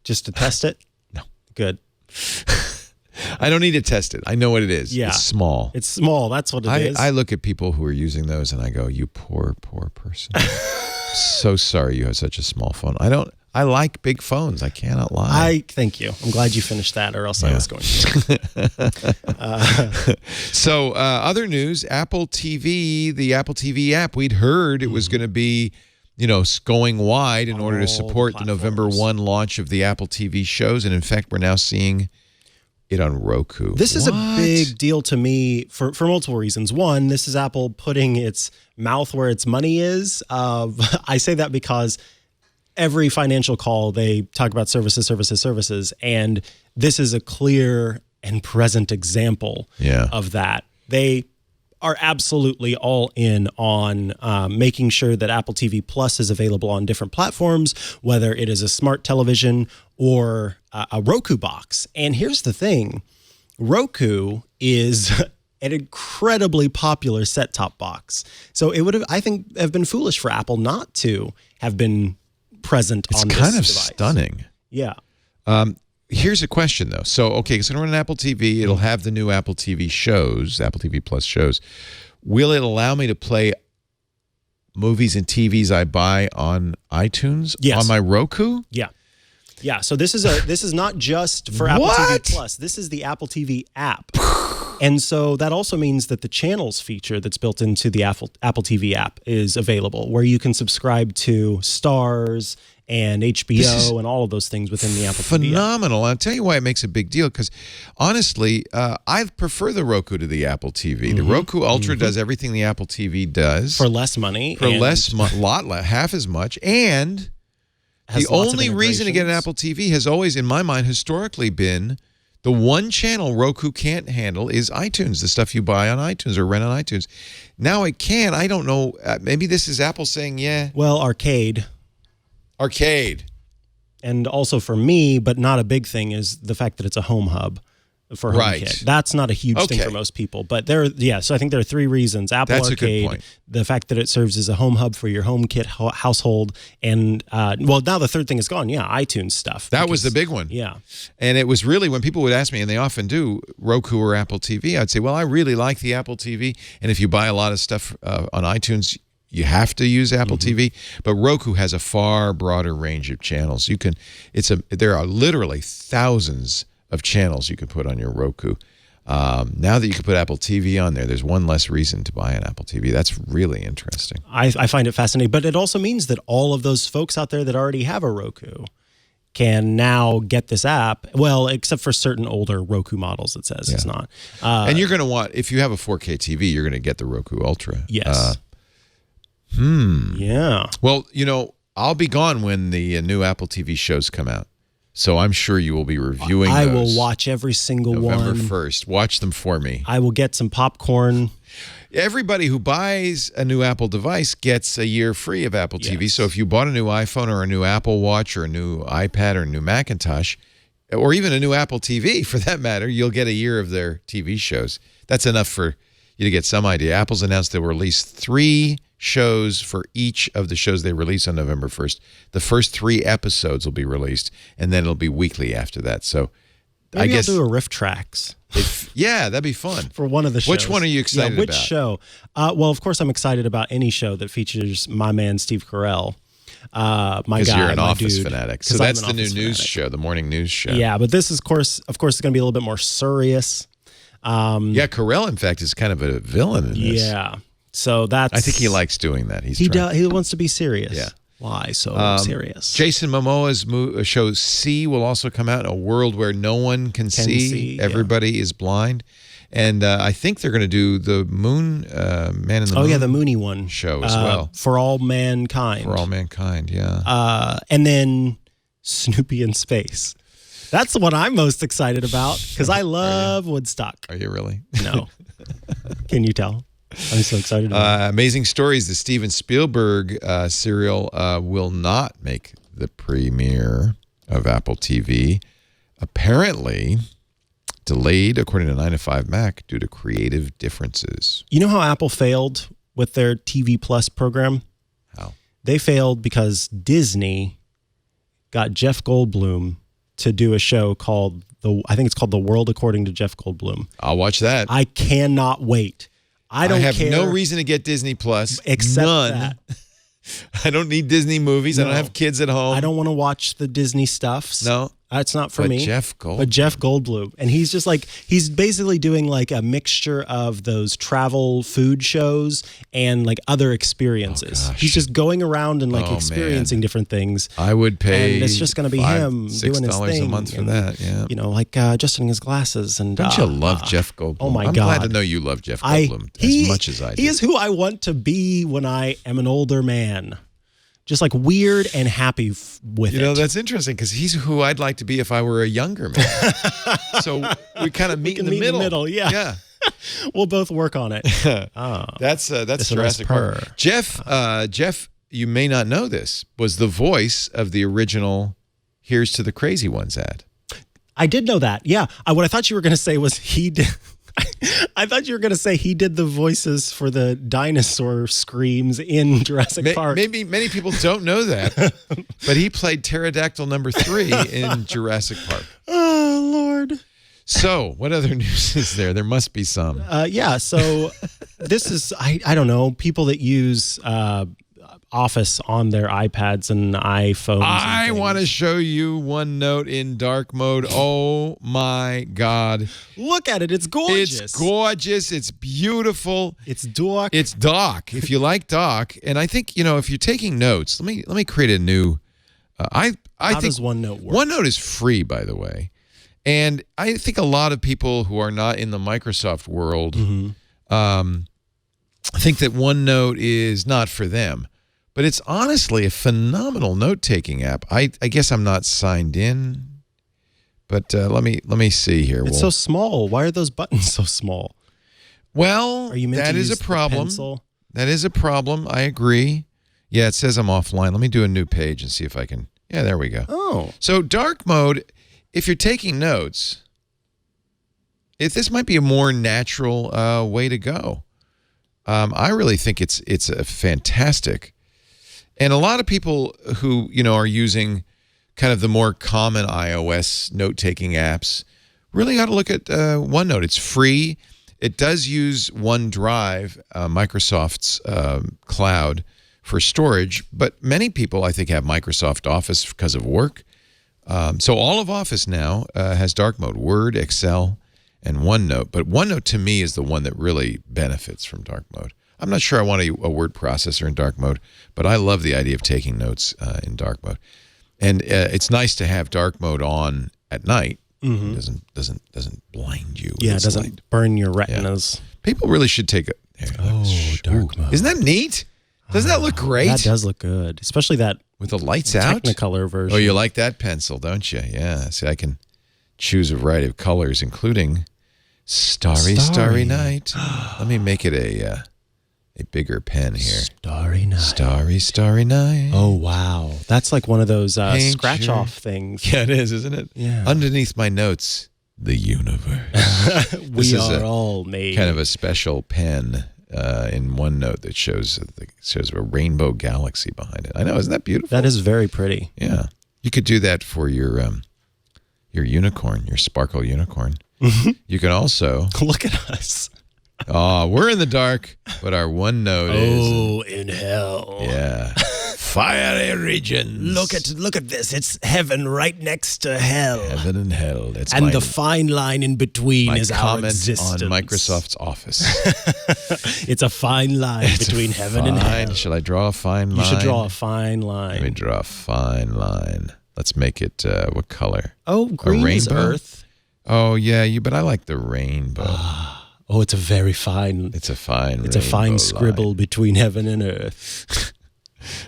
Just to test it? No. Good. I don't need to test it. I know what it is. Yeah. It's small. It's small. That's what it is. I look at people who are using those and I go, you poor, poor person. So sorry you have such a small phone. I like big phones. I cannot lie. Thank you. I'm glad you finished that, or else I was going to. So other news, Apple TV, the Apple TV app, we'd heard it was going to be, going wide in order to support the November 1 launch of the Apple TV shows. And in fact, we're now seeing it on Roku. This is a big deal to me for multiple reasons. One, this is Apple putting its mouth where its money is. I say that because every financial call, they talk about services. And this is a clear and present example of that. They are absolutely all in on making sure that Apple TV Plus is available on different platforms, whether it is a smart television or a Roku box. And here's the thing. Roku is an incredibly popular set-top box. So it would have, I think, have been foolish for Apple not to have been present on this device. It's kind of stunning. Yeah. Here's a question, though. So, okay, so on an Apple TV, it'll have the new Apple TV shows, Apple TV Plus shows. Will it allow me to play movies and TVs I buy on iTunes on my Roku? Yeah. Yeah, so this is not just for Apple TV Plus. This is the Apple TV app. And so that also means that the channels feature that's built into the Apple TV app is available, where you can subscribe to Stars and HBO and all of those things within the Apple TV app. Phenomenal. I'll tell you why it makes a big deal, because honestly, I prefer the Roku to the Apple TV. The Roku Ultra does everything the Apple TV does. For less money. For half as much. And the only reason to get an Apple TV has always, in my mind, historically been the one channel Roku can't handle is iTunes, the stuff you buy on iTunes or rent on iTunes. Now it can. I don't know. Maybe this is Apple saying, yeah. Well, Arcade. And also for me, but not a big thing, is the fact that it's a home hub. for HomeKit. That's not a huge thing for most people, but so I think there are 3 reasons. Apple That's Arcade, a good point. The fact that it serves as a home hub for your HomeKit household, and now the third thing is gone. Yeah, iTunes stuff. That was the big one. Yeah. And it was really, when people would ask me, and they often do, Roku or Apple TV, I'd say, well, I really like the Apple TV, and if you buy a lot of stuff on iTunes, you have to use Apple TV, but Roku has a far broader range of channels. There are literally thousands of channels you can put on your Roku. Now that you can put Apple TV on there's one less reason to buy an Apple TV. That's really interesting. I find it fascinating, but it also means that all of those folks out there that already have a Roku can now get this app. Well, except for certain older Roku models, it says it's not. And you're going to want, if you have a 4K TV, you're going to get the Roku Ultra. Yes. Yeah. Well, I'll be gone when the new Apple TV shows come out. So I'm sure you will be reviewing those. I will watch every single November one. 1st. Watch them for me. I will get some popcorn. Everybody who buys a new Apple device gets a year free of Apple TV. So if you bought a new iPhone or a new Apple Watch or a new iPad or a new Macintosh, or even a new Apple TV for that matter, you'll get a year of their TV shows. That's enough for you to get some idea. Apple's announced they'll release 3 shows for each of the shows they release on November 1st. The first 3 episodes will be released, and then it'll be weekly after that. So Maybe I guess I'll do a riff tracks. That'd be fun. For one of the shows. Which one are you excited which about? Which show? Well, of course, I'm excited about any show that features my man, Steve Carell. My guy, because you're an Office dude. fanatic. So that's the new news show, the morning news show. Yeah, but this is, of course, it's going to be a little bit more serious. Carell, in fact, is kind of a villain in this. Yeah. So I think he likes doing that. He wants to be serious. Yeah. Why so serious? Jason Momoa's show C will also come out. A world where no one can see. Everybody is blind. And I think they're going to do the Moon, Man in the Moon. Oh, yeah, the Moony one. Show as well. For All Mankind. For All Mankind, yeah. And then Snoopy in Space. That's the one I'm most excited about because I love Woodstock. Are you really? No. Can you tell? I'm so excited about it. Amazing Stories, the Steven Spielberg serial, will not make the premiere of Apple TV. Apparently delayed, according to 9 to 5 Mac, due to creative differences. You know how Apple failed with their TV Plus program? How? They failed because Disney got Jeff Goldblum to do a show called I think it's called The World According to Jeff Goldblum. I'll watch that. I cannot wait. I have no reason to get Disney Plus. Except none. That. I don't need Disney movies. No. I don't have kids at home. I don't want to watch the Disney stuff. No. That's not for me. But Jeff Goldblum. And he's just he's basically doing like a mixture of those travel food shows and like other experiences. He's just going around and experiencing different things. I would pay. And it's just going to be him doing his thing. $6 a month for that, yeah. Adjusting his glasses. And don't you love Jeff Goldblum? Oh my I'm God. glad to know you love Jeff Goldblum as much as I do. He is who I want to be when I am an older man. Just like weird and happy with it. That's interesting because he's who I'd like to be if I were a younger man. So we kind of meet in the middle. Yeah. We'll both work on it. That's Jurassic Park. Jeff, you may not know this, was the voice of the original Here's to the Crazy Ones ad. I did know that. Yeah. What I thought you were going to say was he did. I thought you were going to say he did the voices for the dinosaur screams in Jurassic Park. Maybe many people don't know that, but he played Pterodactyl number 3 in Jurassic Park. Oh, Lord. So what other news is there? There must be some. So this is, I don't know, people that use Office on their iPads and iPhones. I want to show you OneNote in dark mode. Oh my God. Look at it. It's gorgeous. It's gorgeous. It's beautiful. It's dark. It's dark. If you like dark. And I think, if you're taking notes, let me create a new, How does OneNote work? OneNote is free, by the way. And I think a lot of people who are not in the Microsoft world think that OneNote is not for them. But it's honestly a phenomenal note-taking app. I guess I'm not signed in, but let me see here. It's so small. Why are those buttons so small? Well, are you meant that to is use a problem. Pencil? That is a problem. I agree. Yeah, it says I'm offline. Let me do a new page and see if I can. Yeah, there we go. Oh. So dark mode, if you're taking notes, this might be a more natural way to go. I really think it's a fantastic, and a lot of people who are using kind of the more common iOS note-taking apps really ought to look at OneNote. It's free. It does use OneDrive, Microsoft's cloud, for storage, but many people, I think, have Microsoft Office because of work. So all of Office now has dark mode, Word, Excel, and OneNote. But OneNote, to me, is the one that really benefits from dark mode. I'm not sure I want a word processor in dark mode, but I love the idea of taking notes in dark mode. And it's nice to have dark mode on at night. Mm-hmm. It doesn't blind you. Yeah, it doesn't burn your retinas. Yeah. People really should take it. Dark mode. Isn't that neat? Doesn't that look great? That does look good, especially that with the lights out Technicolor version. Oh, you like that pencil, don't you? Yeah. See, I can choose a variety of colors, including Starry Night. Let me make it a bigger pen here. Starry Night. Starry Night. Oh, wow. That's like one of those scratch-off things. Yeah, it is, isn't it? Yeah. Underneath my notes, the universe. We are all made. Kind of a special pen in OneNote that shows a rainbow galaxy behind it. I know, isn't that beautiful? That is very pretty. Yeah. You could do that for your unicorn, your sparkle unicorn. You can also look at us. Oh, we're in the dark, but our OneNote is. Oh, in hell. Yeah. Fiery regions. Look at this. It's heaven right next to hell. Heaven and hell. That's and the fine line in between is our existence. On Microsoft's Office. It's a fine line between heaven and hell. Shall I draw a fine line? You should draw a fine line. Let me draw a fine line. Let's make it what color? Oh, green is Earth. Oh yeah, but I like the rainbow. Oh, it's a very fine. It's a fine. It's a fine scribble line between heaven and earth.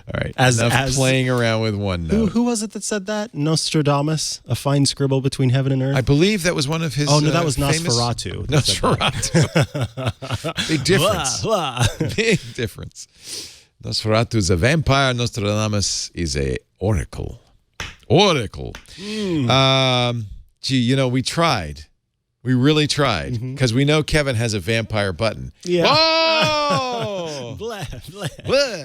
All right. Enough playing around with OneNote. Who was it that said that? Nostradamus, a fine scribble between heaven and earth. I believe that was one of his. Oh no, that was famous... Nosferatu. Nosferatu. Big difference. Blah, blah. Big difference. Nosferatu is a vampire. Nostradamus is a oracle. Gee, we tried. We really tried because we know Kevin has a vampire button. Yeah. Oh! Blah, blah. Blah.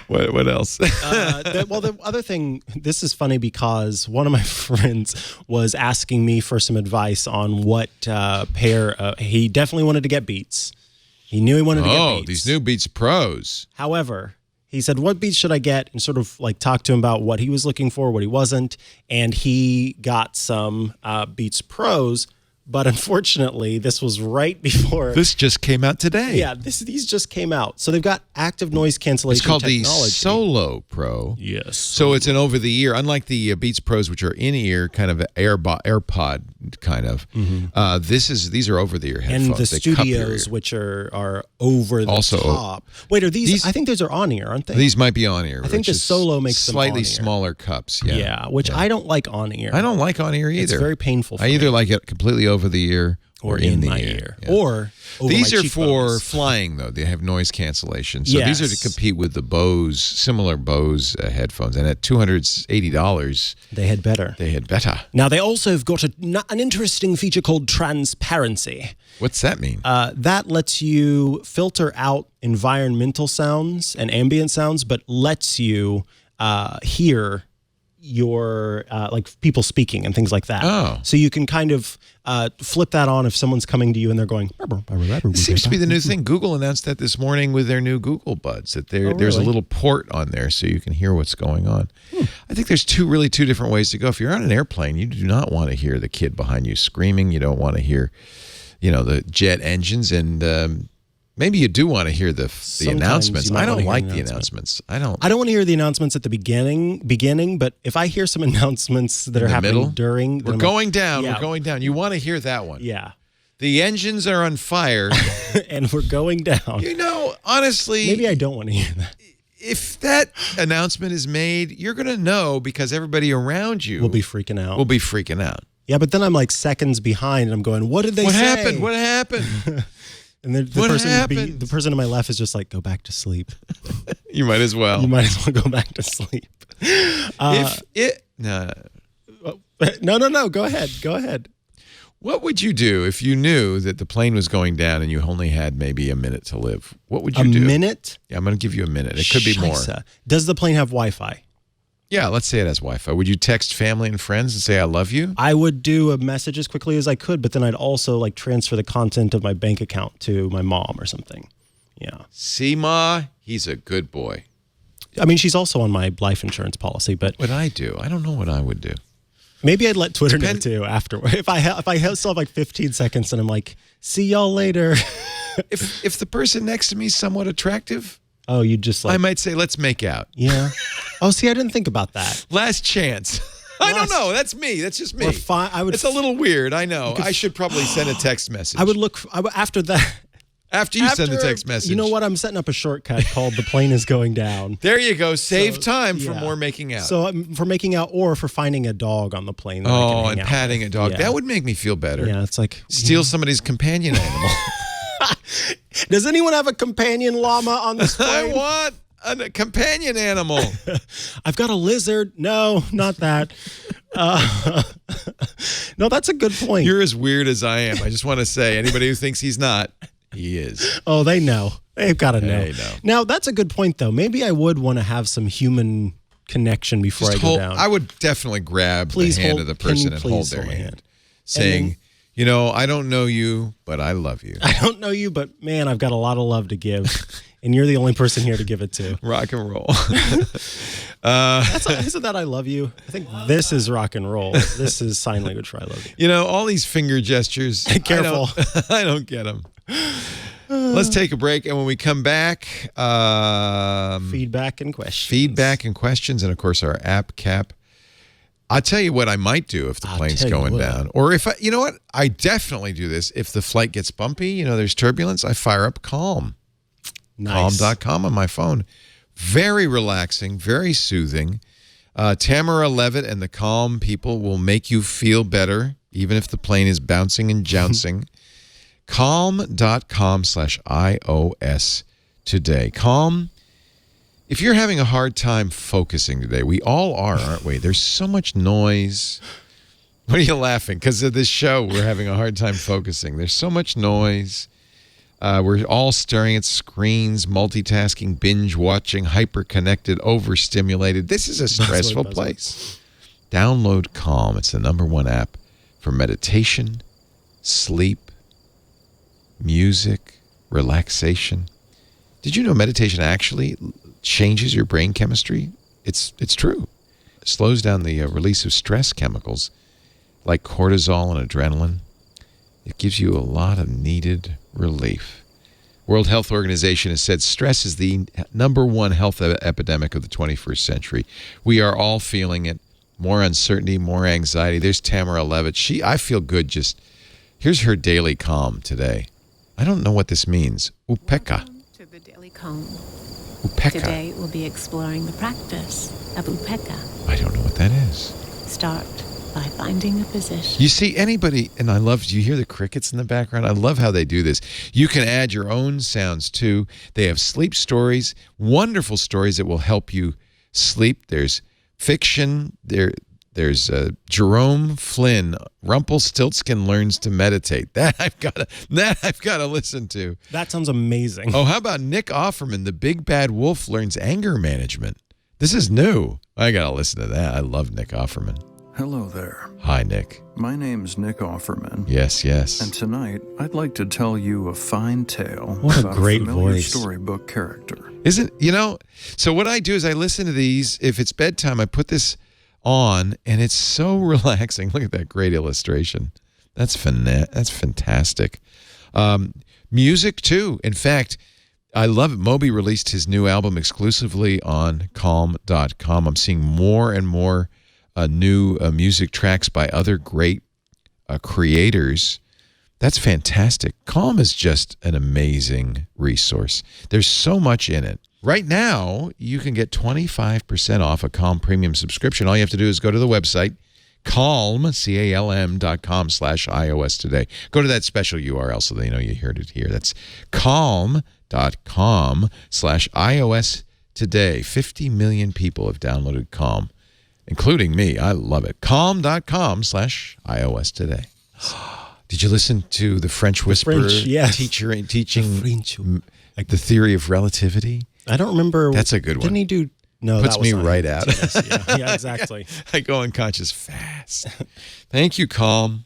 What else? The other thing, this is funny because one of my friends was asking me for some advice on what pair. He definitely wanted to get Beats. He knew he wanted to get Beats. Oh, these new Beats Pros. However, he said, what Beats should I get? And sort of like talk to him about what he was looking for, what he wasn't. And he got some Beats Pros. But unfortunately, this was right before. This just came out today. Yeah, these just came out. So they've got active noise cancellation It's called technology. the Solo Pro. Yes. So it's an over-the-ear, unlike the Beats Pros, which are in-ear, kind of an AirPod kind of. Mm-hmm. These are over-the-ear headphones. And the studios, which are over the top. Wait, are these? I think those are on-ear, aren't they? These might be on-ear. I think the Solo makes them slightly on-ear. Smaller cups. Yeah, which I don't like on-ear. I don't like on-ear either. It's very painful for I either me. like it completely over the ear or in the ear. Yeah. Or over these my are for cheekbones. flying, though. They have noise cancellation. So these are to compete with the Bose, similar Bose headphones. And at $280, they had better. Now, they also have got an interesting feature called transparency. What's that mean? That lets you filter out environmental sounds and ambient sounds, but lets you hear your like people speaking and things like that. Oh. So you can kind of flip that on if someone's coming to you and they're going. It seems to be the new thing. Google announced that this morning with their new Google Buds, that there's a little port on there so you can hear what's going on. I think there's two different ways to go. If you're on an airplane, you do not want to hear the kid behind you screaming. You don't want to hear, the jet engines, and maybe you do want to hear the announcements. I don't like the announcements. I don't want to hear the announcements at the beginning, but if I hear some announcements that are happening during, we're going down. You want to hear that one. Yeah. The engines are on fire. And we're going down. Honestly, maybe I don't want to hear that. If that announcement is made, you're going to know because everybody around you will be freaking out. Yeah, but then I'm like seconds behind and I'm going, what did they say? What happened? And the person on my left is just like, go back to sleep. You might as well. You might as well go back to sleep. No. Go ahead. What would you do if you knew that the plane was going down and you only had maybe a minute to live? What would you do? A minute? Yeah, I'm going to give you a minute. It could be more. Does the plane have Wi-Fi? Yeah, let's say it has Wi-Fi. Would you text family and friends and say, I love you? I would do a message as quickly as I could, but then I'd also like transfer the content of my bank account to my mom or something. Yeah. See, Ma, he's a good boy. I mean, she's also on my life insurance policy, but What would I do? I don't know what I would do. maybe I'd let Twitter know too afterward. If I still have like 15 seconds and I'm like, see y'all later. If the person next to me is somewhat attractive, Oh, you just like... I might say, let's make out. Yeah. Oh, see, I didn't think about that. Last chance. I don't know. That's me. That's just me. It's a little weird. I know. I should probably send a text message. After that. After you send the text message. You know what? I'm setting up a shortcut called "The plane is going down." There you go. Save time for more making out. So for making out or for finding a dog on the plane. And patting a dog. Yeah. That would make me feel better. Yeah, it's like... Steal somebody's companion animal. Does anyone have a companion llama on this plane? I want a companion animal. I've got a lizard. No, not that. No, that's a good point. You're as weird as I am. I just want to say, anybody who thinks he's not, he is. Oh, they know. They've got to know. They know. Now, that's a good point, though. Maybe I would want to have some human connection before I go down. I would definitely grab the hand of the person and hold their hand, saying, you know, I don't know you, but I love you. I don't know you, but man, I've got a lot of love to give. And you're the only person here to give it to. Rock and roll. Isn't that I love you? I think this is rock and roll. This is sign language for I love you. You know, all these finger gestures. Careful. I don't get them. Let's take a break. And when we come back, feedback and questions. And, of course, our app cap. I'll tell you what I might do if the plane's going down. Or if you know what? I definitely do this. If the flight gets bumpy, you know, there's turbulence, I fire up Calm. Nice. Calm.com on my phone. Very relaxing, very soothing. Tamara Levitt and the Calm people will make you feel better, even if the plane is bouncing and jouncing. Calm.com/iOS today. Calm. If you're having a hard time focusing today, we all are, aren't we? There's so much noise. What are you laughing? Because of this show, we're having a hard time focusing. There's so much noise. We're all staring at screens, multitasking, binge watching, hyper-connected, overstimulated. This is a stressful place. Download Calm. It's the #1 app for meditation, sleep, music, relaxation. Did you know meditation actually changes your brain chemistry? It's true. It slows down the release of stress chemicals like cortisol and adrenaline. It gives you a lot of needed relief. World Health Organization has said stress is the #1 health epidemic of the 21st century. We are all feeling it. More uncertainty, more anxiety. There's Tamara Levitt. I feel good just... Here's her daily Calm today. I don't know what this means. Upeka. To the Daily Calm. Upeka. Today we'll be exploring the practice of Upeka. I don't know what that is. Start by finding a position. You see, anybody, and I love, do you hear the crickets in the background? I love how they do this. You can add your own sounds too. They have sleep stories, wonderful stories that will help you sleep. There's fiction. There's Jerome Flynn, Rumpelstiltskin Learns to Meditate. That I've got to listen to. That sounds amazing. Oh, how about Nick Offerman, The Big Bad Wolf Learns Anger Management? This is new. I got to listen to that. I love Nick Offerman. Hello there. Hi, Nick. My name's Nick Offerman. Yes. And tonight, I'd like to tell you a fine tale about a familiar voice. storybook character. Isn't, so what I do is I listen to these. If it's bedtime, I put this on, and it's so relaxing. Look at that great illustration. That's fantastic. Music, too. In fact, I love it. Moby released his new album exclusively on Calm.com. I'm seeing more and more new music tracks by other great creators. That's fantastic. Calm is just an amazing resource. There's so much in it. Right now, you can get 25% off a Calm Premium subscription. All you have to do is go to the website, calm.com/iOS today. Go to that special URL so they know you heard it here. That's calm.com/iOS today. 50 million people have downloaded Calm. including me. I love it. Calm.com/iOS today. Did you listen to the French Whisperer teacher teaching the theory of relativity? I don't remember. That's a good one. Didn't he do? No, Puts that was me right out. Yeah, exactly. I go unconscious fast. Thank you, Calm.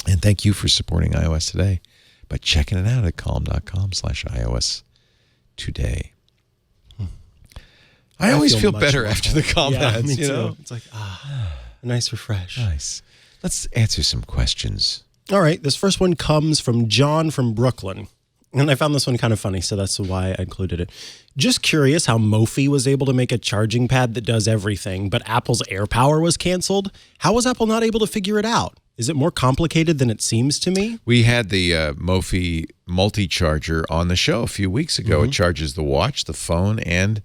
And thank you for supporting iOS today by checking it out at calm.com/iOS today. I always feel better after the Calm ads. Me too. You know? It's like, a nice refresh. Nice. Let's answer some questions. All right. This first one comes from John from Brooklyn. And I found this one kind of funny, so that's why I included it. Just curious how Mophie was able to make a charging pad that does everything, but Apple's AirPower was canceled. How was Apple not able to figure it out? Is it more complicated than it seems to me? We had the Mophie multi-charger on the show a few weeks ago. It charges the watch, the phone, and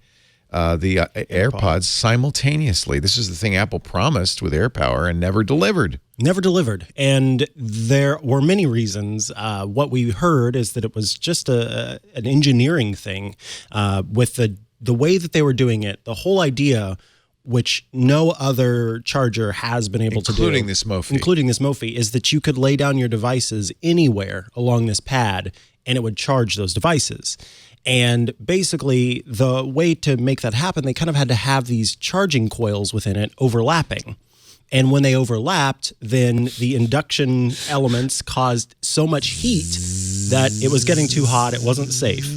the AirPods simultaneously. This is the thing Apple promised with AirPower and never delivered. Never delivered. And there were many reasons. What we heard is that it was just an engineering thing with the way that they were doing it. The whole idea, which no other charger has been able to do. Including this Mophie, is that you could lay down your devices anywhere along this pad and it would charge those devices. And basically, the way to make that happen, they kind of had to have these charging coils within it overlapping. And when they overlapped, then the induction elements caused so much heat that it was getting too hot. It wasn't safe.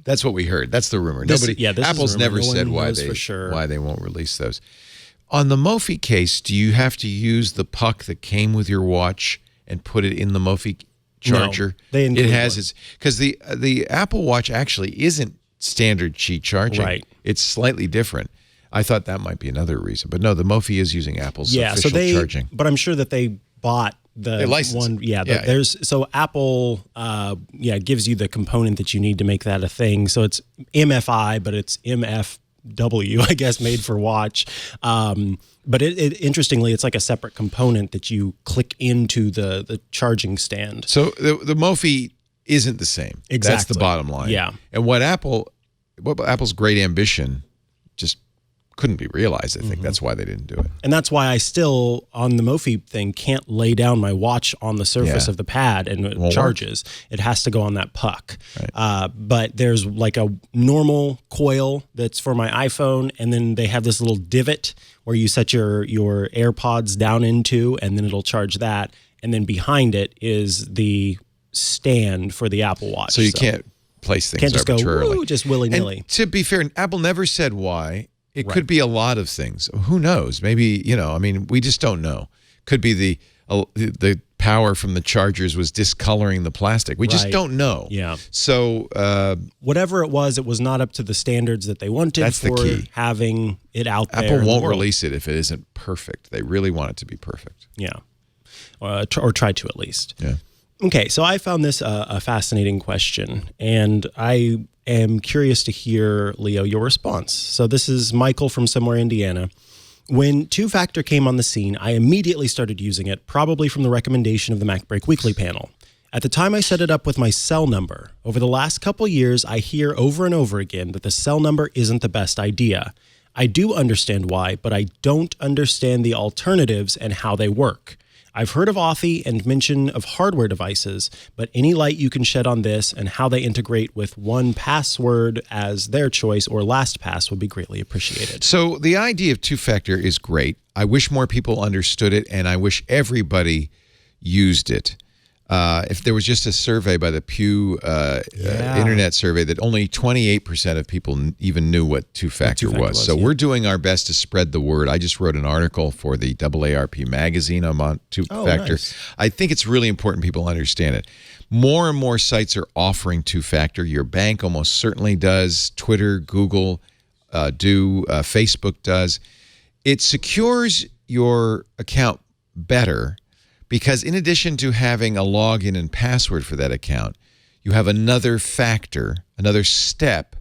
That's what we heard. That's the rumor. Apple's never said why they won't release those. On the Mophie case, do you have to use the puck that came with your watch and put it in the Mophie charger? No, it has its, because the Apple Watch actually isn't standard Qi charging. Right. It's slightly different. I thought that might be another reason, but no, the Mophie is using Apple's official charging. But I'm sure that they bought the one. So Apple, gives you the component that you need to make that a thing. So it's MFI, but it's MFW, I guess, made for watch. But interestingly, it's like a separate component that you click into the charging stand. So the Mophie isn't the same. Exactly. That's the bottom line. Yeah. And what Apple's great ambition just couldn't be realized. I think that's why they didn't do it. And that's why I still, on the Mophie thing, can't lay down my watch on the surface of the pad and it charges. It has to go on that puck. Right. But there's like a normal coil that's for my iPhone, and then they have this little divot where you set your AirPods down into, and then it'll charge that. And then behind it is the stand for the Apple Watch. So you can't place things arbitrarily. Can't just go, just willy-nilly. And to be fair, Apple never said why. It could be a lot of things. Who knows? Maybe, we just don't know. Could be the power from the chargers was discoloring the plastic. We just don't know. Yeah. So whatever it was not up to the standards that they wanted. That's for the key. Having it out there. Apple won't release it if it isn't perfect. They really want it to be perfect. Yeah. Or try to at least. Yeah. Okay, so I found this a fascinating question, and I am curious to hear, Leo, your response. So this is Michael from somewhere, Indiana. When two-factor came on the scene, I immediately started using it, probably from the recommendation of the MacBreak Weekly panel. At the time, I set it up with my cell number. Over the last couple years, I hear over and over again that the cell number isn't the best idea. I do understand why, but I don't understand the alternatives and how they work. I've heard of Authy and mention of hardware devices, but any light you can shed on this and how they integrate with 1Password as their choice or LastPass would be greatly appreciated. So the idea of two-factor is great. I wish more people understood it, and I wish everybody used it. If there was just a survey by the Pew Internet survey that only 28% of people even knew what two-factor was. So we're doing our best to spread the word. I just wrote an article for the AARP magazine on two-factor. Nice. I think it's really important people understand it. More and more sites are offering two-factor. Your bank almost certainly does. Twitter, Google do. Facebook does. It secures your account better, because in addition to having a login and password for that account, you have another factor, another step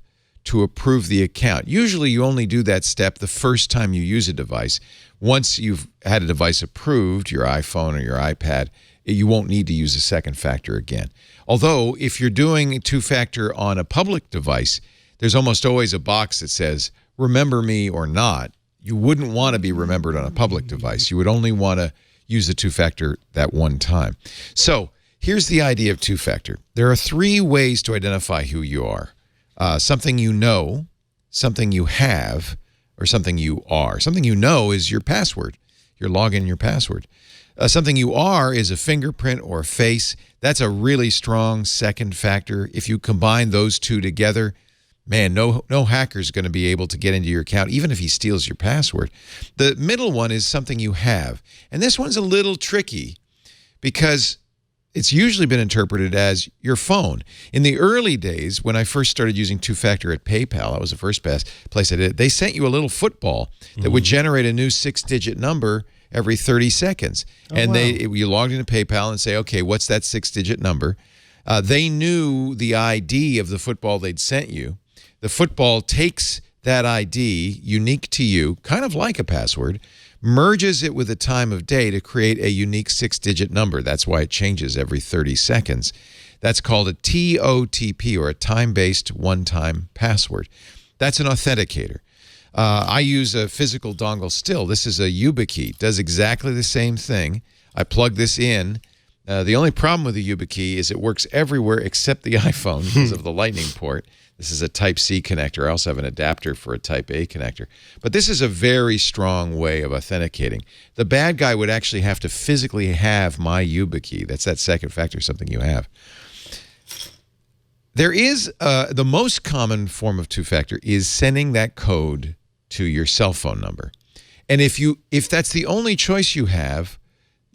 to approve the account. Usually you only do that step the first time you use a device. Once you've had a device approved, your iPhone or your iPad, you won't need to use a second factor again. Although if you're doing two-factor on a public device, there's almost always a box that says, remember me or not. you wouldn't want to be remembered on a public device. You would only want to use the two-factor that one time. So here's the idea of two-factor. There are 3 ways to identify who you are. Something you know, something you have, or something you are. Something you know is your password, your login, your password. Something you are is a fingerprint or a face. That's a really strong second factor. If you combine those two together, man, no hacker's going to be able to get into your account, even if he steals your password. The middle one is something you have. And this one's a little tricky because it's usually been interpreted as your phone. In the early days, when I first started using two-factor at PayPal, that was the first place I did it, they sent you a little football that would generate a new 6-digit number every 30 seconds. And you logged into PayPal and say, okay, what's that 6-digit number? They knew the ID of the football they'd sent you. The football takes that ID, unique to you, kind of like a password, merges it with the time of day to create a unique 6-digit number. That's why it changes every 30 seconds. That's called a TOTP, or a time-based one-time password. That's an authenticator. I use a physical dongle still. This is a YubiKey. Does exactly the same thing. I plug this in. The only problem with the YubiKey is it works everywhere except the iPhone because of the Lightning port. This is a Type-C connector. I also have an adapter for a Type-A connector. But this is a very strong way of authenticating. The bad guy would actually have to physically have my YubiKey. That's that second factor, something you have. There is the most common form of two-factor is sending that code to your cell phone number. And if that's the only choice you have,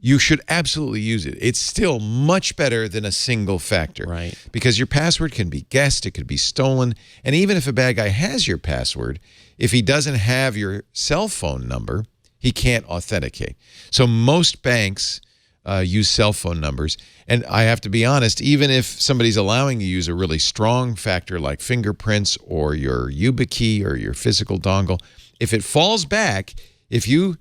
you should absolutely use it. It's still much better than a single factor. Right. Because your password can be guessed, it could be stolen, and even if a bad guy has your password, if he doesn't have your cell phone number, he can't authenticate. So most banks use cell phone numbers, and I have to be honest, even if somebody's allowing you to use a really strong factor like fingerprints or your YubiKey or your physical dongle, if it falls back, if you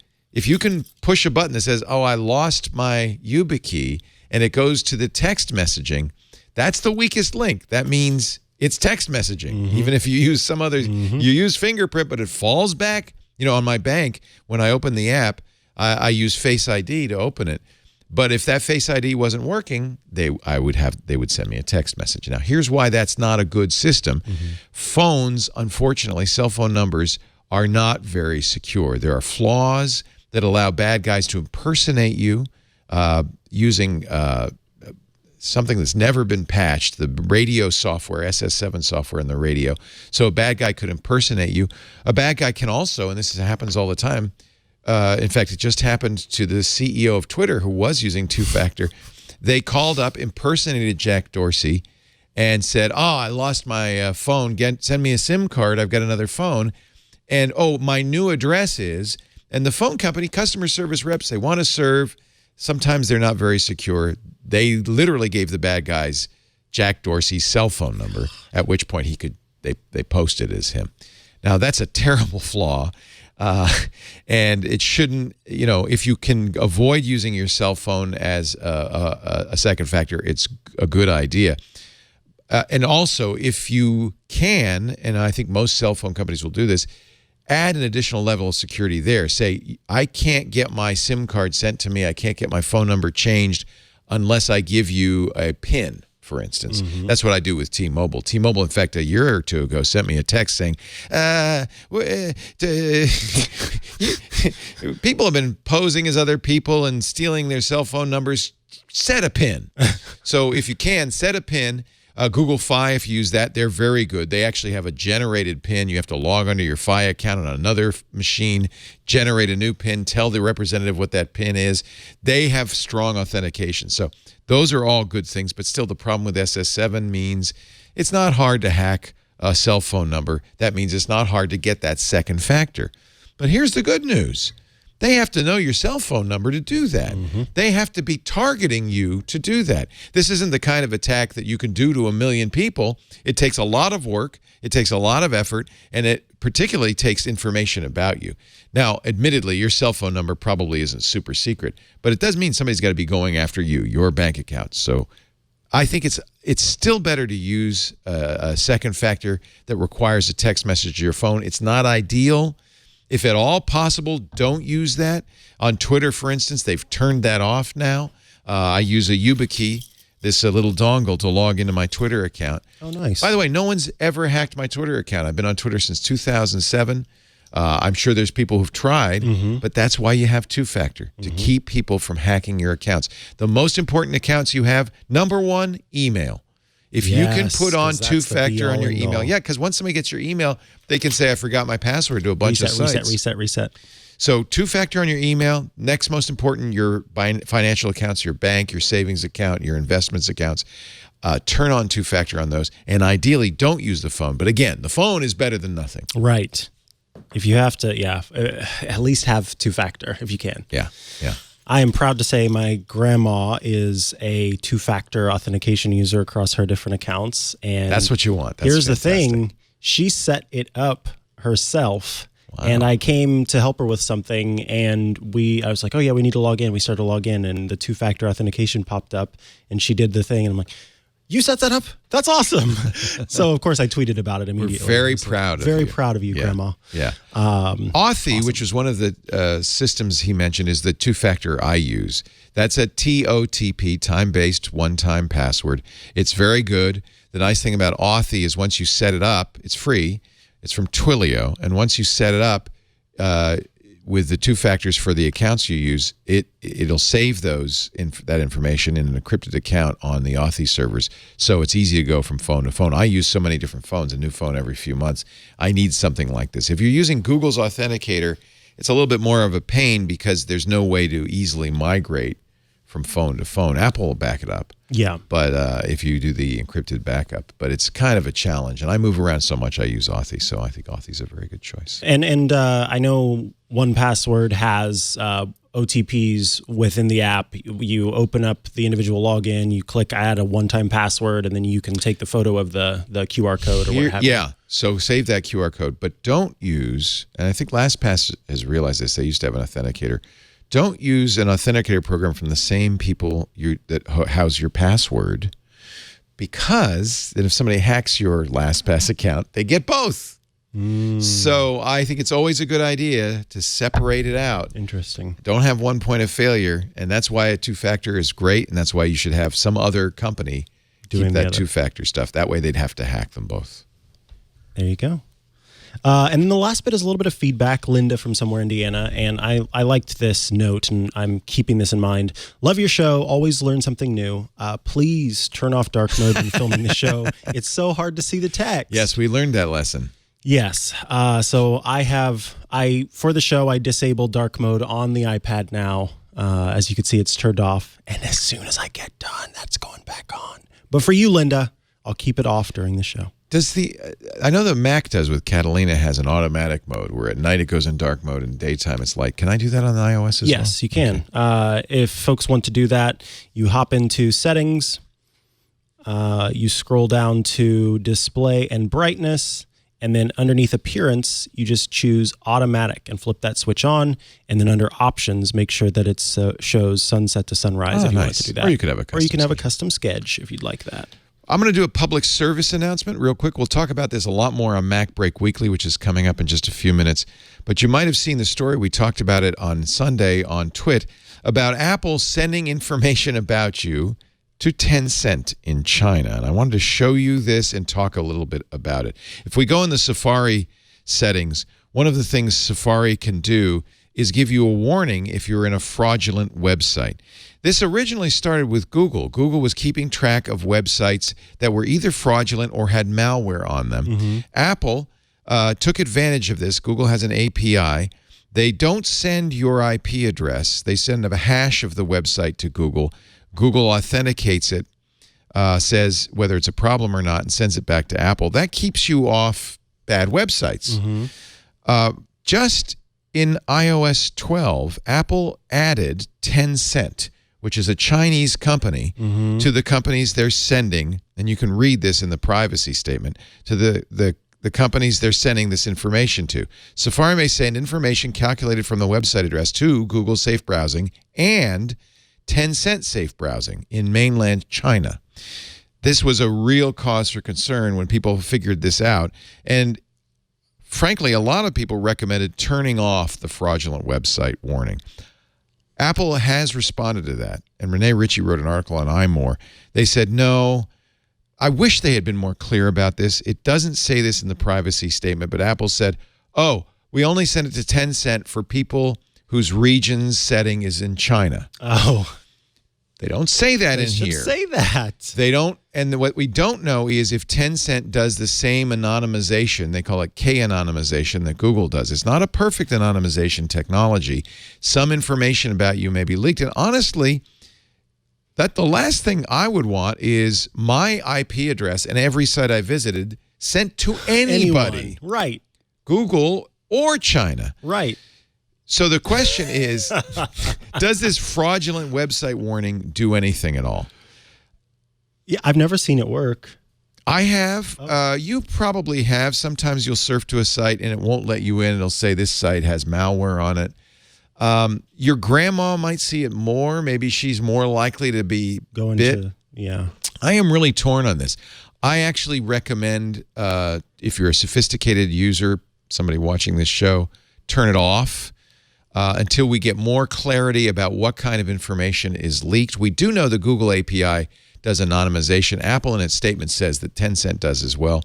can push a button that says, oh, I lost my YubiKey, and it goes to the text messaging, that's the weakest link. That means it's text messaging. Even if you use some other, you use fingerprint, but it falls back. You know, on my bank, when I open the app, I use Face ID to open it. But if that Face ID wasn't working, they would send me a text message. Now, here's why that's not a good system. Phones, unfortunately, cell phone numbers are not very secure. There are flaws that allow bad guys to impersonate you using something that's never been patched, the radio software, SS7 software in the radio. So a bad guy could impersonate you. A bad guy can also, and this happens all the time, in fact, it just happened to the CEO of Twitter who was using two-factor. They called up, impersonated Jack Dorsey, and said, oh, I lost my phone. Send me a SIM card. I've got another phone. And, oh, my new address is... And the phone company, customer service reps, they want to serve. Sometimes they're not very secure. They literally gave the bad guys Jack Dorsey's cell phone number, at which point they posted as him. Now, that's a terrible flaw. And it shouldn't, you know, if you can avoid using your cell phone as a second factor, it's a good idea. And also, if you can, and I think most cell phone companies will do this, add an additional level of security there. Say, I can't get my SIM card sent to me. I can't get my phone number changed unless I give you a PIN, for instance. That's what I do with T-Mobile. T-Mobile, in fact, a year or two ago, sent me a text saying, people have been posing as other people and stealing their cell phone numbers. Set a PIN. So if you can, set a PIN. Google Fi, if you use that, they're very good. They actually have a generated PIN. You have to log onto your Fi account on another machine, generate a new PIN, tell the representative what that PIN is. They have strong authentication. So those are all good things, but still the problem with SS7 means it's not hard to hack a cell phone number. That means it's not hard to get that second factor. But here's the good news. They have to know your cell phone number to do that. They have to be targeting you to do that. This isn't the kind of attack that you can do to 1 million people. It takes a lot of work. It takes a lot of effort, and it particularly takes information about you. Now, admittedly, your cell phone number probably isn't super secret, but it does mean somebody's got to be going after you, your bank account. So I think it's still better to use a second factor that requires a text message to your phone. It's not ideal. If at all possible, don't use that. On Twitter, for instance, they've turned that off now. I use a YubiKey, this little dongle, to log into my Twitter account. Oh, nice. By the way, no one's ever hacked my Twitter account. I've been on Twitter since 2007. I'm sure there's people who've tried, but that's why you have two-factor, to keep people from hacking your accounts. The most important accounts you have, number one, email. If you can put on two-factor on your email, because once somebody gets your email, they can say, I forgot my password to a bunch of sites. Reset. So two-factor on your email. Next most important, your financial accounts, your bank, your savings account, your investments accounts. Turn on two-factor on those. And ideally, don't use the phone. But again, the phone is better than nothing. Right. If you have to, at least have two-factor if you can. Yeah. I am proud to say my grandma is a two-factor authentication user across her different accounts. And that's what you want. That's here's fantastic. the thing. She set it up herself. Wow. And I came to help her with something, and I was like, oh, yeah, we need to log in. We started to log in, and the two-factor authentication popped up, and she did the thing, and I'm like, you set that up? That's awesome. So, of course, I tweeted about it immediately. We're very proud of you. Very proud of you, Grandma. Yeah. Authy, awesome. Which was one of the systems he mentioned, is the two-factor I use. That's a TOTP, time-based one-time password. It's very good. The nice thing about Authy is once you set it up, it's free. It's from Twilio. And once you set it up with the two factors for the accounts you use, it'll save that information in an encrypted account on the Authy servers. So it's easy to go from phone to phone. I use so many different phones, a new phone every few months. I need something like this. If you're using Google's Authenticator, it's a little bit more of a pain because there's no way to easily migrate from phone to phone. Apple will back it up. Yeah. But if you do the encrypted backup, but it's kind of a challenge. And I move around so much, I use Authy, so I think Authy's a very good choice. And I know 1Password has OTPs within the app. You open up the individual login, you click add a one-time password, and then you can take the photo of the QR code or what have you. Yeah, so save that QR code, but don't use, and I think LastPass has realized this, they used to have an authenticator. Don't use an authenticator program from the same people that house your password, because then if somebody hacks your LastPass account, they get both. So I think it's always a good idea to separate it out. Interesting. Don't have one point of failure, and that's why a two-factor is great, and that's why you should have some other company keep that two-factor stuff. That way they'd have to hack them both. There you go. And then the last bit is a little bit of feedback. Linda from somewhere, Indiana, and I liked this note, and I'm keeping this in mind. Love your show. Always learn something new. Please turn off dark mode when filming the show. It's so hard to see the text. Yes, we learned that lesson. Yes. So for the show, I disabled dark mode on the iPad now. As you can see, it's turned off. And as soon as I get done, that's going back on. But for you, Linda, I'll keep it off during the show. I know the Mac does with Catalina, has an automatic mode where at night it goes in dark mode and daytime it's light. Can I do that on the iOS as well? Yes, you can. Okay. If folks want to do that, you hop into settings, you scroll down to display and brightness, and then underneath appearance, you just choose automatic and flip that switch on. And then under options, make sure that it shows sunset to sunrise if you want to do that. Or you could have a custom schedule if you'd like that. I'm going to do a public service announcement real quick. We'll talk about this a lot more on Mac Break Weekly, which is coming up in just a few minutes. But you might have seen the story. We talked about it on Sunday on Twit about Apple sending information about you to Tencent in China. And I wanted to show you this and talk a little bit about it. If we go in the Safari settings, one of the things Safari can do is give you a warning if you're in a fraudulent website. This originally started with Google. Google was keeping track of websites that were either fraudulent or had malware on them. Apple took advantage of this. Google has an API. They don't send your IP address. They send a hash of the website to Google. Google authenticates it, says whether it's a problem or not, and sends it back to Apple. That keeps you off bad websites. Just in iOS 12, Apple added Tencent, which is a Chinese company, to the companies they're sending, and you can read this in the privacy statement, to the companies they're sending this information to. Safari may send information calculated from the website address to Google Safe Browsing and Tencent Safe Browsing in mainland China. This was a real cause for concern when people figured this out. And frankly, a lot of people recommended turning off the fraudulent website warning. Apple has responded to that, and Renee Ritchie wrote an article on iMore. They said, no, I wish they had been more clear about this. It doesn't say this in the privacy statement, but Apple said, oh, we only sent it to Tencent for people whose region's setting is in China. Oh. They don't say that They in should here. say that. They don't, and what we don't know is if Tencent does the same anonymization, they call it K-anonymization, that Google does. It's not a perfect anonymization technology. Some information about you may be leaked. And honestly, that the last thing I would want is my IP address and every site I visited sent to anybody. Anyone. Right. Google or China. Right. So the question is, does this fraudulent website warning do anything at all? Yeah, I've never seen it work. I have. You probably have. Sometimes you'll surf to a site and it won't let you in. It'll say this site has malware on it. Your grandma might see it more. Maybe she's more likely to be Going bit. to, yeah. I am really torn on this. I actually recommend, if you're a sophisticated user, somebody watching this show, turn it off until we get more clarity about what kind of information is leaked. We do know the Google API does anonymization. Apple in its statement says that Tencent does as well.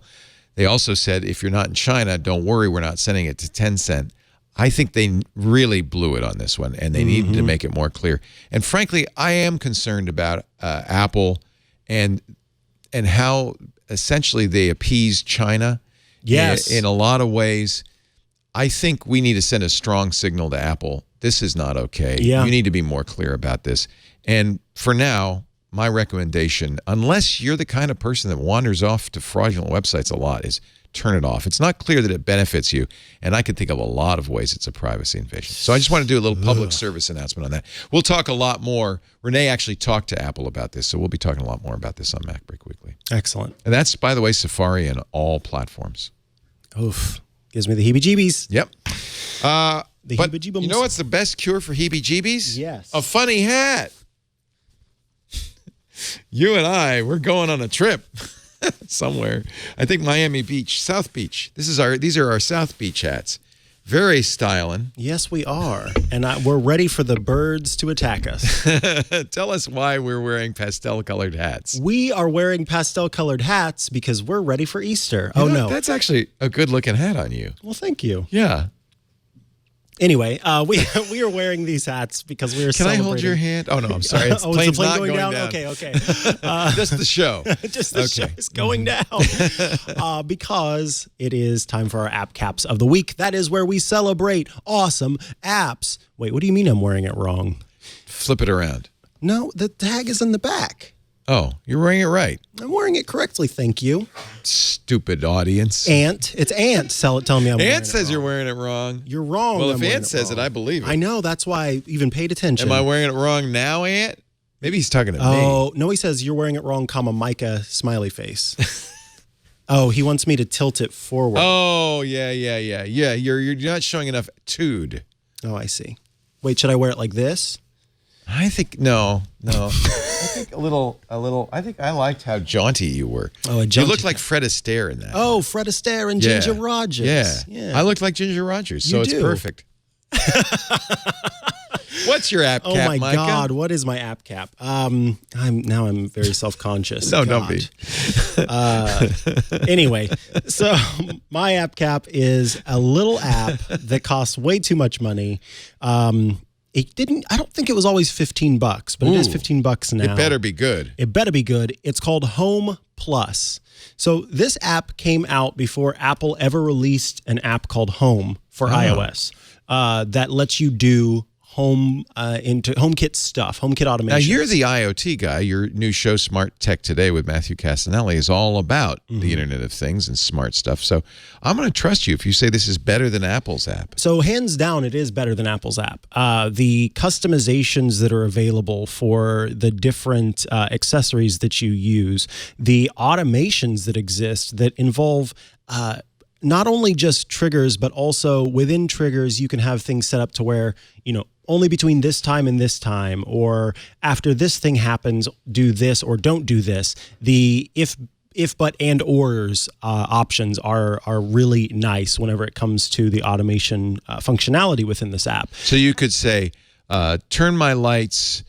They also said, if you're not in China, don't worry, we're not sending it to Tencent. I think they really blew it on this one, and they needed to make it more clear. And frankly, I am concerned about Apple and how essentially they appease China. Yes. In a lot of ways. I think we need to send a strong signal to Apple. This is not okay. Yeah. You need to be more clear about this. And for now, my recommendation, unless you're the kind of person that wanders off to fraudulent websites a lot, is turn it off. It's not clear that it benefits you, and I can think of a lot of ways it's a privacy invasion. So I just want to do a little public service announcement on that. We'll talk a lot more. Renee actually talked to Apple about this, so we'll be talking a lot more about this on MacBreak Weekly. Excellent. And that's, by the way, Safari and all platforms. Oof. Gives me the heebie-jeebies. Yep. The But heebie-jeebums. you know what's the best cure for heebie-jeebies? Yes. A funny hat. You and I, we're going on a trip somewhere. I think Miami Beach, South Beach. These are our South Beach hats. Very styling. Yes, we are. And we're ready for the birds to attack us. Tell us why we're wearing pastel-colored hats. We are wearing pastel-colored hats because we're ready for Easter. You Oh, know, no. That's actually a good-looking hat on you. Well, thank you. Yeah. Anyway, we are wearing these hats because we are Can I celebrating. hold your hand? Oh, no, I'm sorry. It's Oh, is plane's the plane not going down? down. Okay. Just the show. Just the show is going down. Because it is time for our app caps of the week. That is where we celebrate awesome apps. Wait, what do you mean I'm wearing it wrong? Flip it around. No, the tag is in the back. Oh, you're wearing it right. I'm wearing it correctly, thank you. Stupid audience. Ant. It's Ant telling me I'm wearing it Ant says wrong. you're wearing it wrong. You're wrong. Well, I'm if wearing Ant says wrong. it, I believe it. I know. That's why I even paid attention. Am I wearing it wrong now, Ant? Maybe he's talking to me. Oh, no, he says you're wearing it wrong, comma, Mikah, smiley face. Oh, he wants me to tilt it forward. Oh, yeah. You're not showing enough tude. Oh, I see. Wait, should I wear it like this? I think no. I think a little. I think I liked how jaunty you were. Oh, a You jaunty. looked like Fred Astaire in that. Oh, Fred Astaire and Ginger Rogers. Yeah. I look like Ginger Rogers, so You it's do. perfect. What's your app Oh cap, my Micah? God, what is my app cap? I'm very self-conscious. No, God. don't be. Anyway, so my app cap is a little app that costs way too much money. I don't think it was always $15, but it is Ooh. $15 now. It better be good. It better be good. It's called Home Plus. So this app came out before Apple ever released an app called Home for iOS that lets you do HomeKit stuff, HomeKit automation. Now, you're the IoT guy. Your new show, Smart Tech Today with Matthew Castanelli, is all about the Internet of Things and smart stuff. So I'm going to trust you if you say this is better than Apple's app. So hands down, it is better than Apple's app. The customizations that are available for the different accessories that you use, the automations that exist that involve not only just triggers, but also within triggers, you can have things set up to where, only between this time and this time, or after this thing happens, do this or don't do this. The if if, but, and ors options are really nice whenever it comes to the automation functionality within this app. So you could say, turn my lights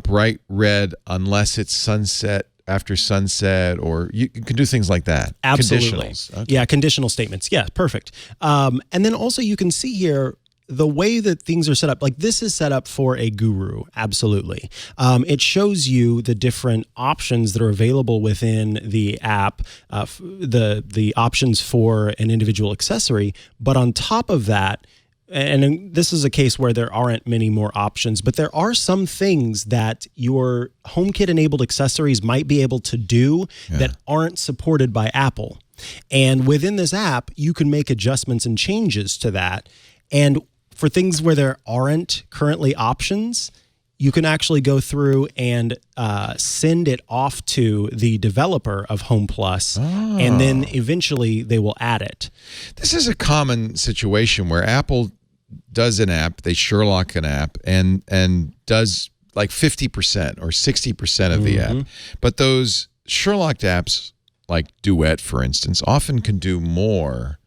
bright red unless it's sunset, after sunset, or you can do things like that. Absolutely. Conditionals. Okay. Yeah, conditional statements. Yeah, perfect. And then also you can see here the way that things are set up. Like this is set up for a guru. Absolutely. It shows you the different options that are available within the app, the options for an individual accessory. But on top of that, and this is a case where there aren't many more options, but there are some things that your HomeKit enabled accessories might be able to do that aren't supported by Apple. And within this app, you can make adjustments and changes to that. And for things where there aren't currently options, you can actually go through and send it off to the developer of Home Plus, and then eventually they will add it. This is a common situation where Apple does an app, they Sherlock an app, and does like 50% or 60% of the app. But those Sherlocked apps, like Duet, for instance, often can do more.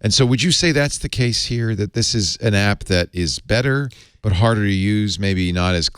And so would you say that's the case here, that this is an app that is better but harder to use, maybe not as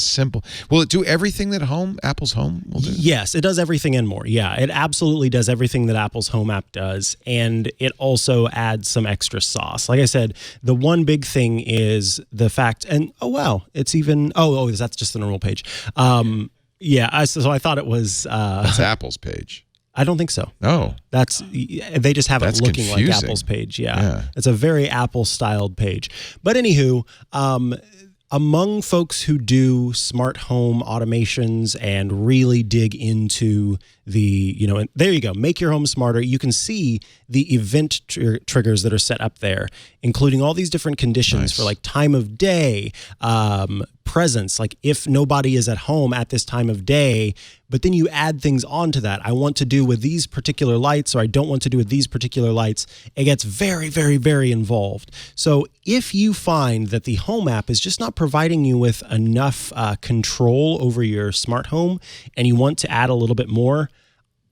simple? Will it do everything that Apple's Home will do? Yes, it does everything and more. Yeah, it absolutely does everything that Apple's Home app does, and it also adds some extra sauce. Like I said, the one big thing is the fact, and oh wow, it's even that's just the normal page. So I thought it was that's Apple's page. I don't think so. Oh. They just have it looking confusing. like Apple's page. Yeah. It's a very Apple-styled page. But anywho, among folks who do smart home automations and really dig into and there you go, make your home smarter, you can see the event triggers that are set up there, including all these different conditions for like time of day, presence, like if nobody is at home at this time of day, but then you add things onto that. I want to do with these particular lights, or I don't want to do with these particular lights. It gets very, very, very involved. So if you find that the Home app is just not providing you with enough control over your smart home, and you want to add a little bit more,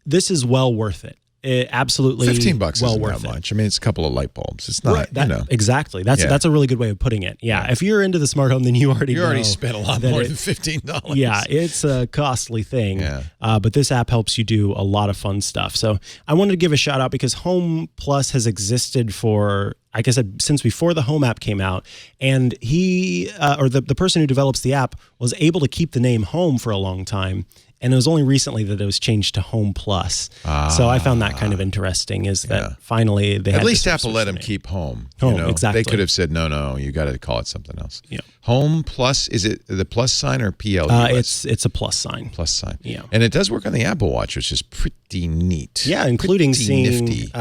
this is well worth it. It absolutely $15 well isn't worth that it. much. I mean, it's a couple of light bulbs. It's not, Exactly. That's a really good way of putting it. Yeah. If you're into the smart home, then you already spent a lot more than $15. Yeah, it's a costly thing. Yeah. But this app helps you do a lot of fun stuff. So I wanted to give a shout out because Home Plus has existed for, like I said, since before the Home app came out, and the person who develops the app was able to keep the name Home for a long time. And it was only recently that it was changed to Home Plus. So I found that kind of interesting, is that finally they had at least Apple let them keep Home. Exactly. They could have said, no, you got to call it something else. Yeah. Home Plus, is it the plus sign or PLUS? It's a plus sign. Plus sign. Yeah. And it does work on the Apple Watch, which is pretty neat. Yeah, including pretty seeing nifty.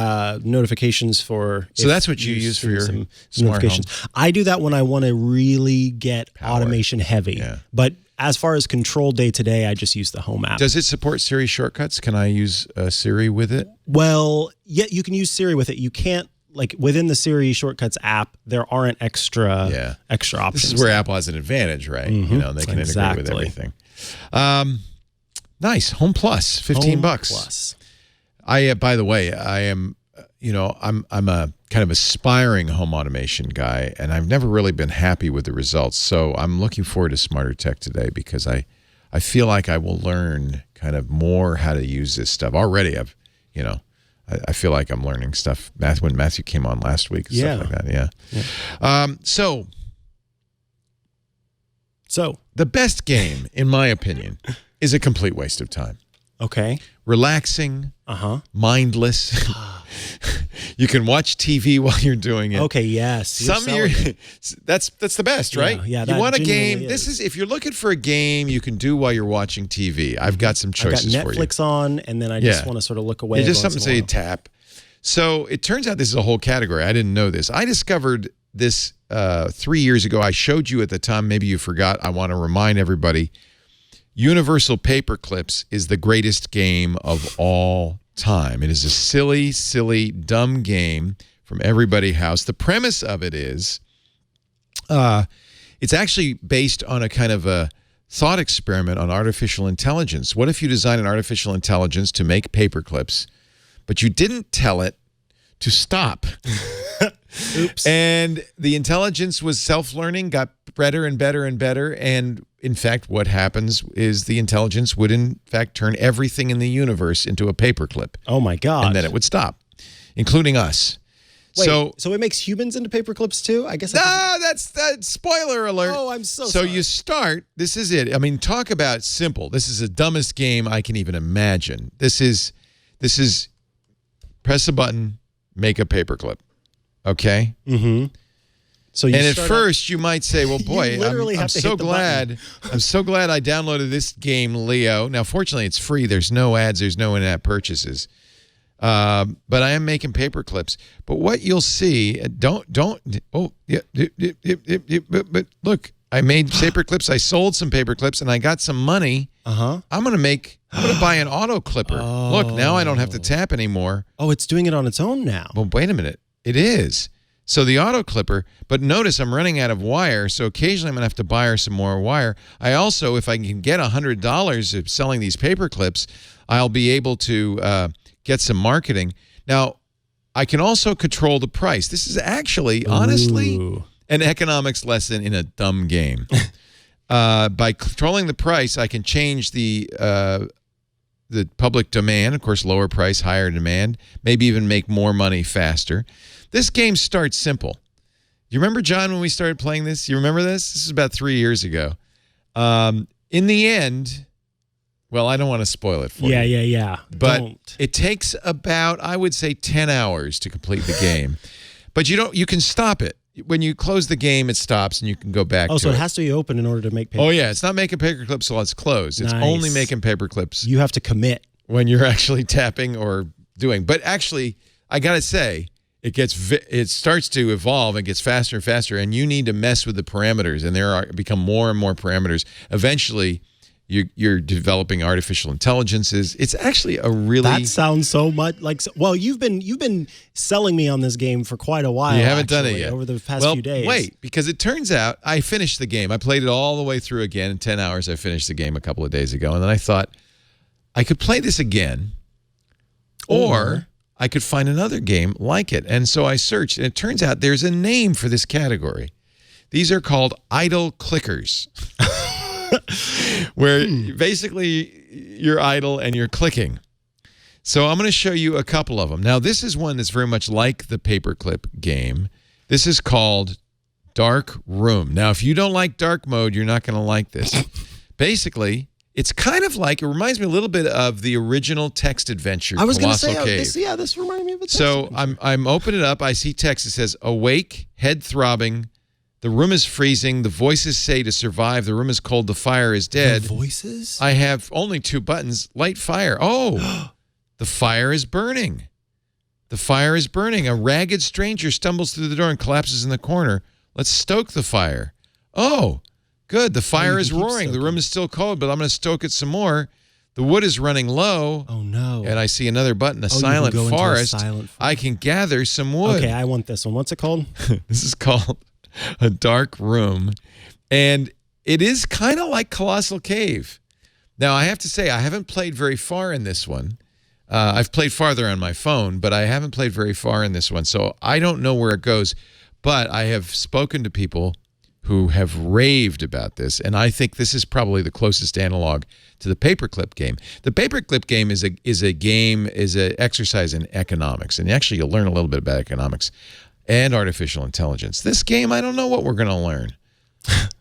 Notifications for... So that's what you use for your some smart notifications. home? I do that when I want to really get automation heavy. Yeah. But as far as control day-to-day, I just use the Home app. Does it support Siri shortcuts? Can I use Siri with it? Well, yeah, you can use Siri with it. You can't, like within the Siri Shortcuts app, there aren't extra options. This is where Apple has an advantage, right? They can integrate with everything. Nice. Home Plus, $15. Plus. By the way, I am, I'm a kind of aspiring home automation guy, and I've never really been happy with the results. So I'm looking forward to Smarter Tech today, because I feel like I will learn kind of more how to use this stuff. Already I feel like I'm learning stuff. When Matthew came on last week, stuff like that. Yeah. So the best game, in my opinion, is a complete waste of time. Okay. Relaxing, mindless. You can watch TV while you're doing it. Okay, yes. That's the best, right? Yeah. You want a game? This is if you're looking for a game you can do while you're watching TV. I've got some choices for you. I've got Netflix on, and then I just want to sort of look away. Just something so you tap. So it turns out this is a whole category. I didn't know this. I discovered this 3 years ago. I showed you at the time. Maybe you forgot. I want to remind everybody. Universal Paperclips is the greatest game of all time. It is a silly, silly, dumb game from everybody's house. The premise of it is it's actually based on a kind of a thought experiment on artificial intelligence. What if you design an artificial intelligence to make paperclips, but you didn't tell it to stop? Oops. And the intelligence was self-learning, got better and better and better. And in fact, what happens is the intelligence would in fact turn everything in the universe into a paperclip. Oh my God. And then it would stop, including us. Wait, so it makes humans into paperclips too? I guess. That's spoiler alert. Oh, I'm so sorry. So you start, this is it. I mean, talk about simple. This is the dumbest game I can even imagine. This is press a button, make a paperclip. Okay? Mm-hmm. So you and at first you might say, well, boy, I'm so glad. I'm so glad I downloaded this game, Leo. Now, fortunately, it's free. There's no ads. There's no in-app purchases. But I am making paperclips. But what you'll see, but look, I made paperclips. I sold some paperclips, and I got some money. I'm gonna buy an auto clipper. Oh. Look, now I don't have to tap anymore. Oh, it's doing it on its own now. Well, wait a minute. It is. So the auto clipper, but notice I'm running out of wire, so occasionally I'm going to have to buy her some more wire. I also, if I can get $100 of selling these paper clips, I'll be able to get some marketing. Now, I can also control the price. This is actually, honestly, an economics lesson in a dumb game. By controlling the price, I can change the public demand, of course, lower price, higher demand, maybe even make more money faster. This game starts simple. You remember, John, when we started playing this? You remember this? This is about 3 years ago. In the end, well, I don't want to spoil it for you. Yeah. But it takes about, I would say, 10 hours to complete the game. But you can stop it. When you close the game, it stops, and you can go back to it. Oh, so it has to be open in order to make paper. Oh, yeah. It's not making paperclips till it's closed. It's only making paperclips. You have to commit. When you're actually tapping or doing. But actually, I got to say, it starts to evolve and gets faster and faster, and you need to mess with the parameters, and become more and more parameters. Eventually, you're developing artificial intelligences. It's actually a really... That sounds so much like... Well, you've been selling me on this game for quite a while. You haven't done it yet. Over the past few days. Wait, because it turns out I finished the game. I played it all the way through again in 10 hours. I finished the game a couple of days ago, and then I thought I could play this again, or I could find another game like it. And so I searched, and it turns out there's a name for this category. These are called idle clickers. Where basically you're idle and you're clicking. So I'm going to show you a couple of them. Now, this is one that's very much like the paperclip game. This is called Dark Room. Now, if you don't like dark mode, you're not going to like this. Basically, it's kind of like, it reminds me a little bit of the original text adventure, I was going to Colossal say, Cave. this reminded me of a text So adventure. I'm opening it up. I see text. It says, awake, head throbbing. The room is freezing. The voices say to survive. The room is cold. The fire is dead. The voices? I have only 2 buttons. Light fire. Oh, the fire is burning. The fire is burning. A ragged stranger stumbles through the door and collapses in the corner. Let's stoke the fire. Oh, good. The fire is roaring. The room is still cold, but I'm going to stoke it some more. The wood is running low. Oh, no. And I see another button, silent forest. I can gather some wood. Okay, I want this one. What's it called? This is called A Dark Room, and it is kind of like Colossal Cave. Now, I have to say, I haven't played very far in this one. I've played farther on my phone, but I haven't played very far in this one, so I don't know where it goes. But I have spoken to people who have raved about this, and I think this is probably the closest analog to the paperclip game. The paperclip game is an exercise in economics, and actually you'll learn a little bit about economics and artificial intelligence. This game, I don't know what we're going to learn.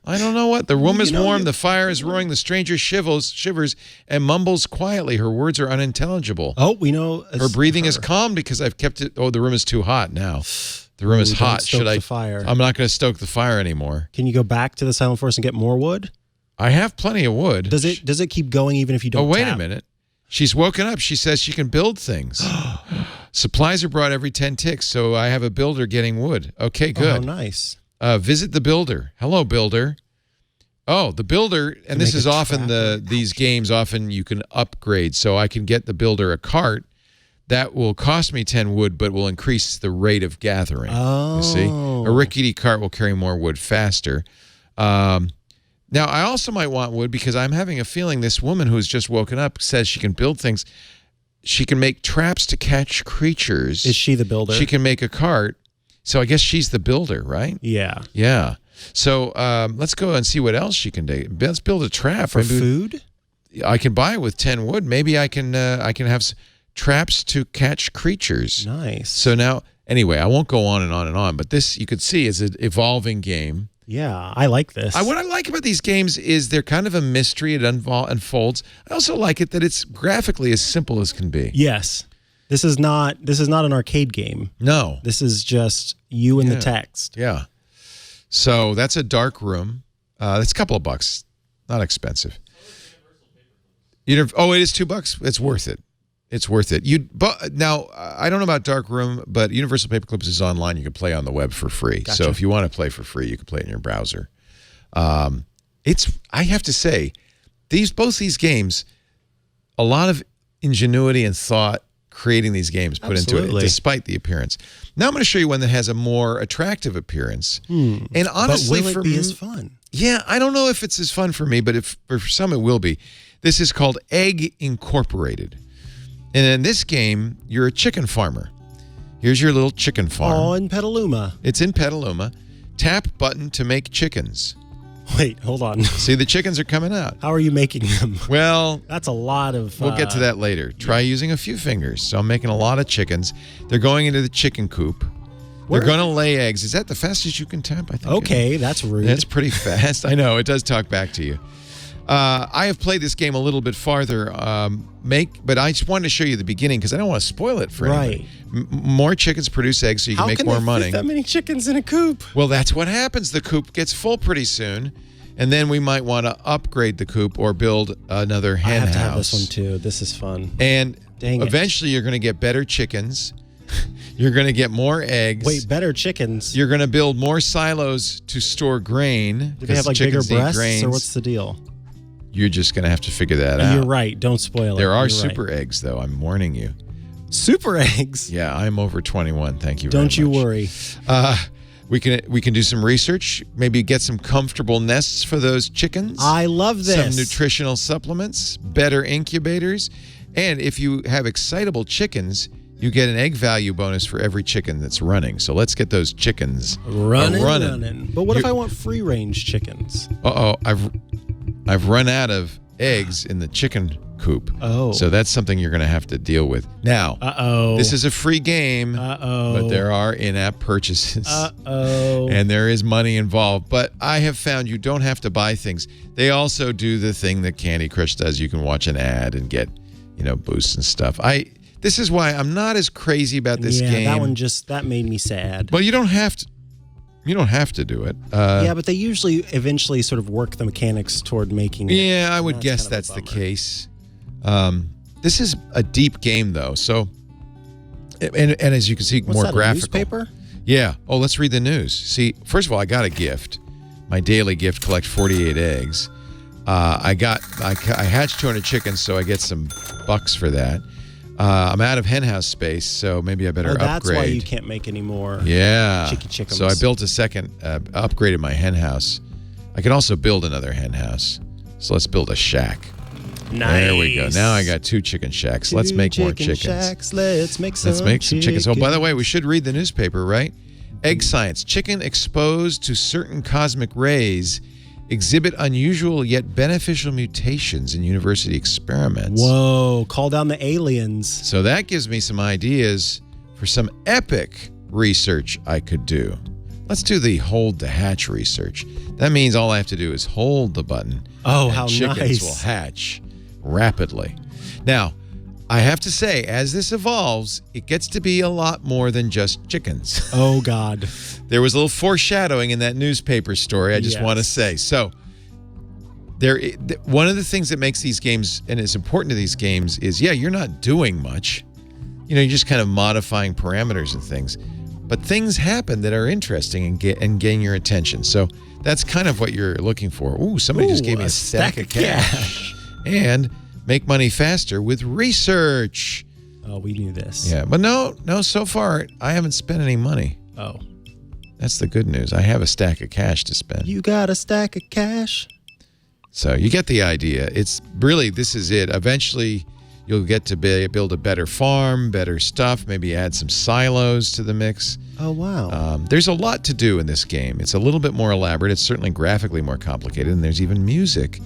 I don't know what. The room is warm, the fire is roaring, the stranger shivers and mumbles quietly. Her words are unintelligible. Oh, we know. Her breathing is calm because I've kept it. Oh, the room is too hot now. The room is hot. Should I? Fire. I'm not going to stoke the fire anymore. Can you go back to the silent forest and get more wood? I have plenty of wood. Does it keep going even if you don't? Oh, wait tap? a minute. She's woken up. She says she can build things. Supplies are brought every 10 ticks, so I have a builder getting wood. Okay, good. Oh, nice. Visit the builder. Hello, builder. Oh, the builder, and this is often these games, often you can upgrade. So I can get the builder a cart. That will cost me 10 wood, but will increase the rate of gathering. Oh. You see? A rickety cart will carry more wood faster. Now, I also might want wood because I'm having a feeling this woman who's just woken up says she can build things. She can make traps to catch creatures. Is she the builder? She can make a cart. So I guess she's the builder, right? Yeah. Yeah. So let's go and see what else she can do. Let's build a trap. For food? I can buy it with 10 wood. Maybe I can have traps to catch creatures. Nice. So now, anyway, I won't go on and on and on, but this you could see is an evolving game. Yeah, I like this. What I like about these games is they're kind of a mystery. It unfolds. I also like it that it's graphically as simple as can be. Yes. This is not an arcade game. No. This is just you and the text. Yeah. So that's a dark room. That's a couple of bucks. Not expensive. It is $2. It's worth it. It's worth it. Now, I don't know about Dark Room, but Universal Paperclips is online. You can play on the web for free. Gotcha. So if you want to play for free, you can play it in your browser. I have to say, both these games, a lot of ingenuity and thought creating these games put into it, despite the appearance. Now I'm going to show you one that has a more attractive appearance. And honestly, but will it be as fun? Yeah, I don't know if it's as fun for me, but for some it will be. This is called Egg Incorporated. And in this game, you're a chicken farmer. Here's your little chicken farm. Oh, in Petaluma. It's in Petaluma. Tap button to make chickens. Wait, hold on. See, the chickens are coming out. How are you making them? Well, that's a lot of... We'll get to that later. Try using a few fingers. So I'm making a lot of chickens. They're going into the chicken coop. They're going to lay eggs. Is that the fastest you can tap? I think. Okay, that's rude. That's pretty fast. I know. It does talk back to you. I have played this game a little bit farther, but I just wanted to show you the beginning because I don't want to spoil it for anybody. More chickens produce eggs so you can make more money. How can they fit that many chickens in a coop? Well, that's what happens. The coop gets full pretty soon, and then we might want to upgrade the coop or build another hen house. I have to have this one too. This is fun. And eventually you're going to get better chickens. You're going to get more eggs. Wait, better chickens? You're going to build more silos to store grain. Do they have like bigger breasts or what's the deal? You're just going to have to figure that out. You're right. Don't spoil it. There are super eggs, though. I'm warning you. Super eggs? Yeah, I'm over 21. Thank you very much. Don't you worry. We can do some research. Maybe get some comfortable nests for those chickens. I love this. Some nutritional supplements, better incubators. And if you have excitable chickens, you get an egg value bonus for every chicken that's running. So let's get those chickens running. But what if I want free-range chickens? I've run out of eggs in the chicken coop. Oh. So that's something you're going to have to deal with. Now, this is a free game, but there are in-app purchases. And there is money involved. But I have found you don't have to buy things. They also do the thing that Candy Crush does. You can watch an ad and get, boosts and stuff. This is why I'm not as crazy about this game. Yeah, that made me sad. But you don't have to. You don't have to do it. Yeah, but they usually eventually sort of work the mechanics toward making it. Yeah, I would guess that's the case. This is a deep game, though. So, and as you can see, more graphical. Newspaper? Yeah. Oh, let's read the news. See, first of all, I got a gift. My daily gift: collect 48 eggs. I hatched 200 chickens, so I get some bucks for that. I'm out of henhouse space, so maybe I better upgrade. That's why you can't make any more. Yeah. Chickens. So I built a second, upgraded my henhouse. I can also build another henhouse. So let's build a shack. Nice. There we go. Now I got 2 chicken shacks. Let's make more chickens. Shacks. Let's make some chickens. Oh, by the way, we should read the newspaper, right? Egg science. Chicken exposed to certain cosmic rays exhibit unusual yet beneficial mutations in university experiments. Whoa, call down the aliens. So that gives me some ideas for some epic research I could do. Let's do the hold to hatch research. That means all I have to do is hold the button. Oh, how chickens nice. will hatch rapidly. Now, I have to say, as this evolves, it gets to be a lot more than just chickens. Oh, God. There was a little foreshadowing in that newspaper story, I just want to say. So, one of the things that makes these games, and is important to these games, is, you're not doing much. You're just kind of modifying parameters and things. But things happen that are interesting and gain your attention. So, that's kind of what you're looking for. Ooh, somebody just gave me a stack of cash. And make money faster with research. Oh, we knew this. Yeah, but no, so far, I haven't spent any money. Oh. That's the good news. I have a stack of cash to spend. You got a stack of cash? So you get the idea. It's really, this is it. Eventually, you'll get to build a better farm, better stuff, maybe add some silos to the mix. Oh, wow. There's a lot to do in this game. It's a little bit more elaborate. It's certainly graphically more complicated, and there's even music.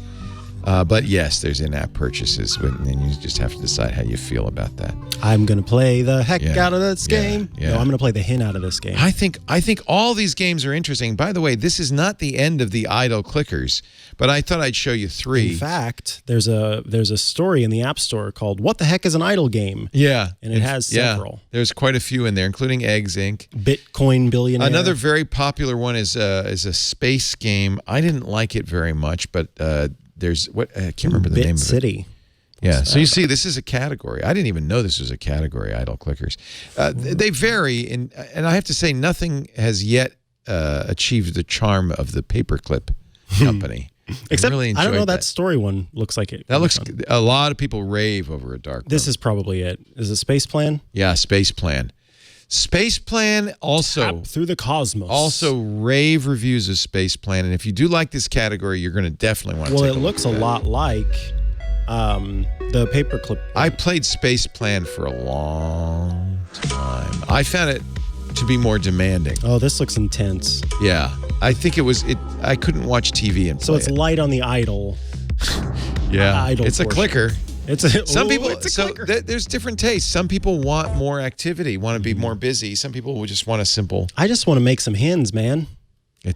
But yes, there's in-app purchases, and you just have to decide how you feel about that. I'm going to play the heck out of this game. Yeah. No, I'm going to play the hen out of this game. I think all these games are interesting. By the way, this is not the end of the idle clickers, but I thought I'd show you 3. In fact, there's a story in the App Store called "What the Heck is an Idle Game?" Yeah, and it has several. There's quite a few in there, including Eggs Inc. Bitcoin Billionaire. Another very popular one is a space game. I didn't like it very much, but there's I can't remember the name of it. City. Yeah, so you see, this is a category. I didn't even know this was a category, idle clickers. They vary, and I have to say, nothing has yet achieved the charm of the Paperclip company. Except, really I don't know, that that story one looks like it. That looks, a lot of people rave over a dark room. This is probably it. Is it Space Plan? Yeah, Space Plan. Space Plan also Tap through the cosmos. Also rave reviews of Space Plan, and if you do like this category, you're going to definitely want to take a look. Well, it looks a lot like the Paperclip. I played Space Plan for a long time. I found it to be more demanding. Oh, this looks intense. Yeah, I think I couldn't watch TV and play So it's light on the idle. Yeah, idle it's a portion. clicker. Some people. It's a clicker. There's different tastes. Some people want more activity, want to be more busy. Some people will just want a simple. I just want to make some hens, man.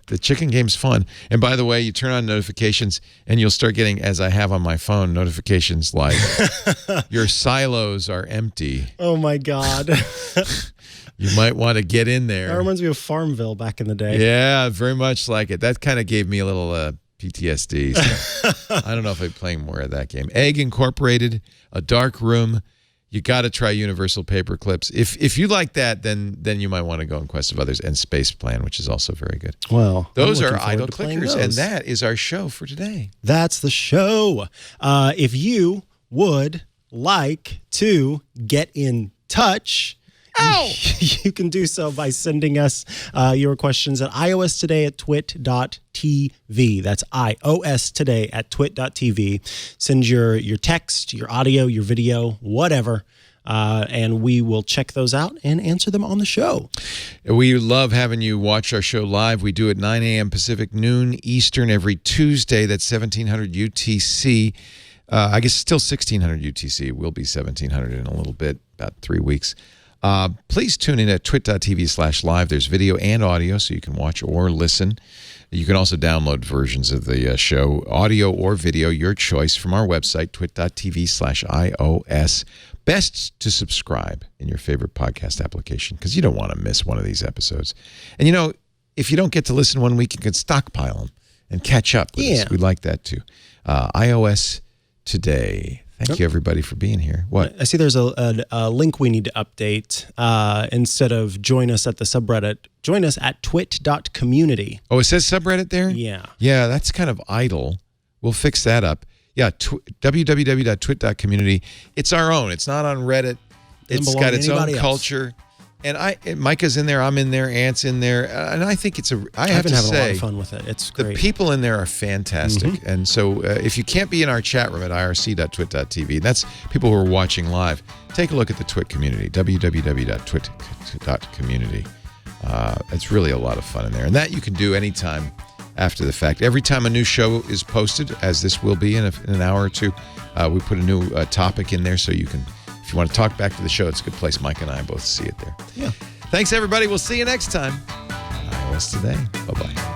The chicken game's fun. And by the way, you turn on notifications, and you'll start getting, as I have on my phone, notifications like your silos are empty. Oh my God. You might want to get in there. That reminds me of Farmville back in the day. Yeah, very much like it. That kind of gave me a little PTSD. So I don't know if I'm playing more of that game. Egg Incorporated, A Dark Room. You got to try Universal Paperclips. If you like that, then you might want to go in quest of others, and Space Plan, which is also very good. Well, those are idle clickers, and that is our show for today. That's the show. If you would like to get in touch, you can do so by sending us your questions at iOS today at twit.tv. That's iOS today at twit.tv. Send your text, your audio, your video, whatever, and we will check those out and answer them on the show. We love having you watch our show live. We do it 9 a.m. Pacific, noon Eastern every Tuesday. That's 1700 UTC. I guess still 1600 UTC. It will be 1700 in a little bit, about 3 weeks. Please tune in at twit.tv/live. There's video and audio, so you can watch or listen. You can also download versions of the show, audio or video, your choice, from our website, twit.tv/iOS. Best to subscribe in your favorite podcast application, because you don't want to miss one of these episodes. And, if you don't get to listen one week, you can stockpile them and catch up with us. We like that, too. iOS today. Thank you, everybody, for being here. What? I see there's a link we need to update. Instead of join us at the subreddit, join us at twit.community. Oh, it says subreddit there? Yeah. Yeah, that's kind of idle. We'll fix that up. Yeah, www.twit.community. It's our own. It's not on Reddit. It's got its own culture. And Micah's in there, I'm in there, Ant's in there, and I think I have to say, having a lot of fun with it. It's great. The people in there are fantastic. And so if you can't be in our chat room at irc.twit.tv, that's people who are watching live, take a look at the Twit community, www.twit.community. It's really a lot of fun in there. And that you can do anytime after the fact. Every time a new show is posted, as this will be in an hour or two, we put a new topic in there so you can, if you want to talk back to the show, it's a good place. Mike and I both see it there. Yeah. Thanks, everybody. We'll see you next time. iOS Today. Bye-bye.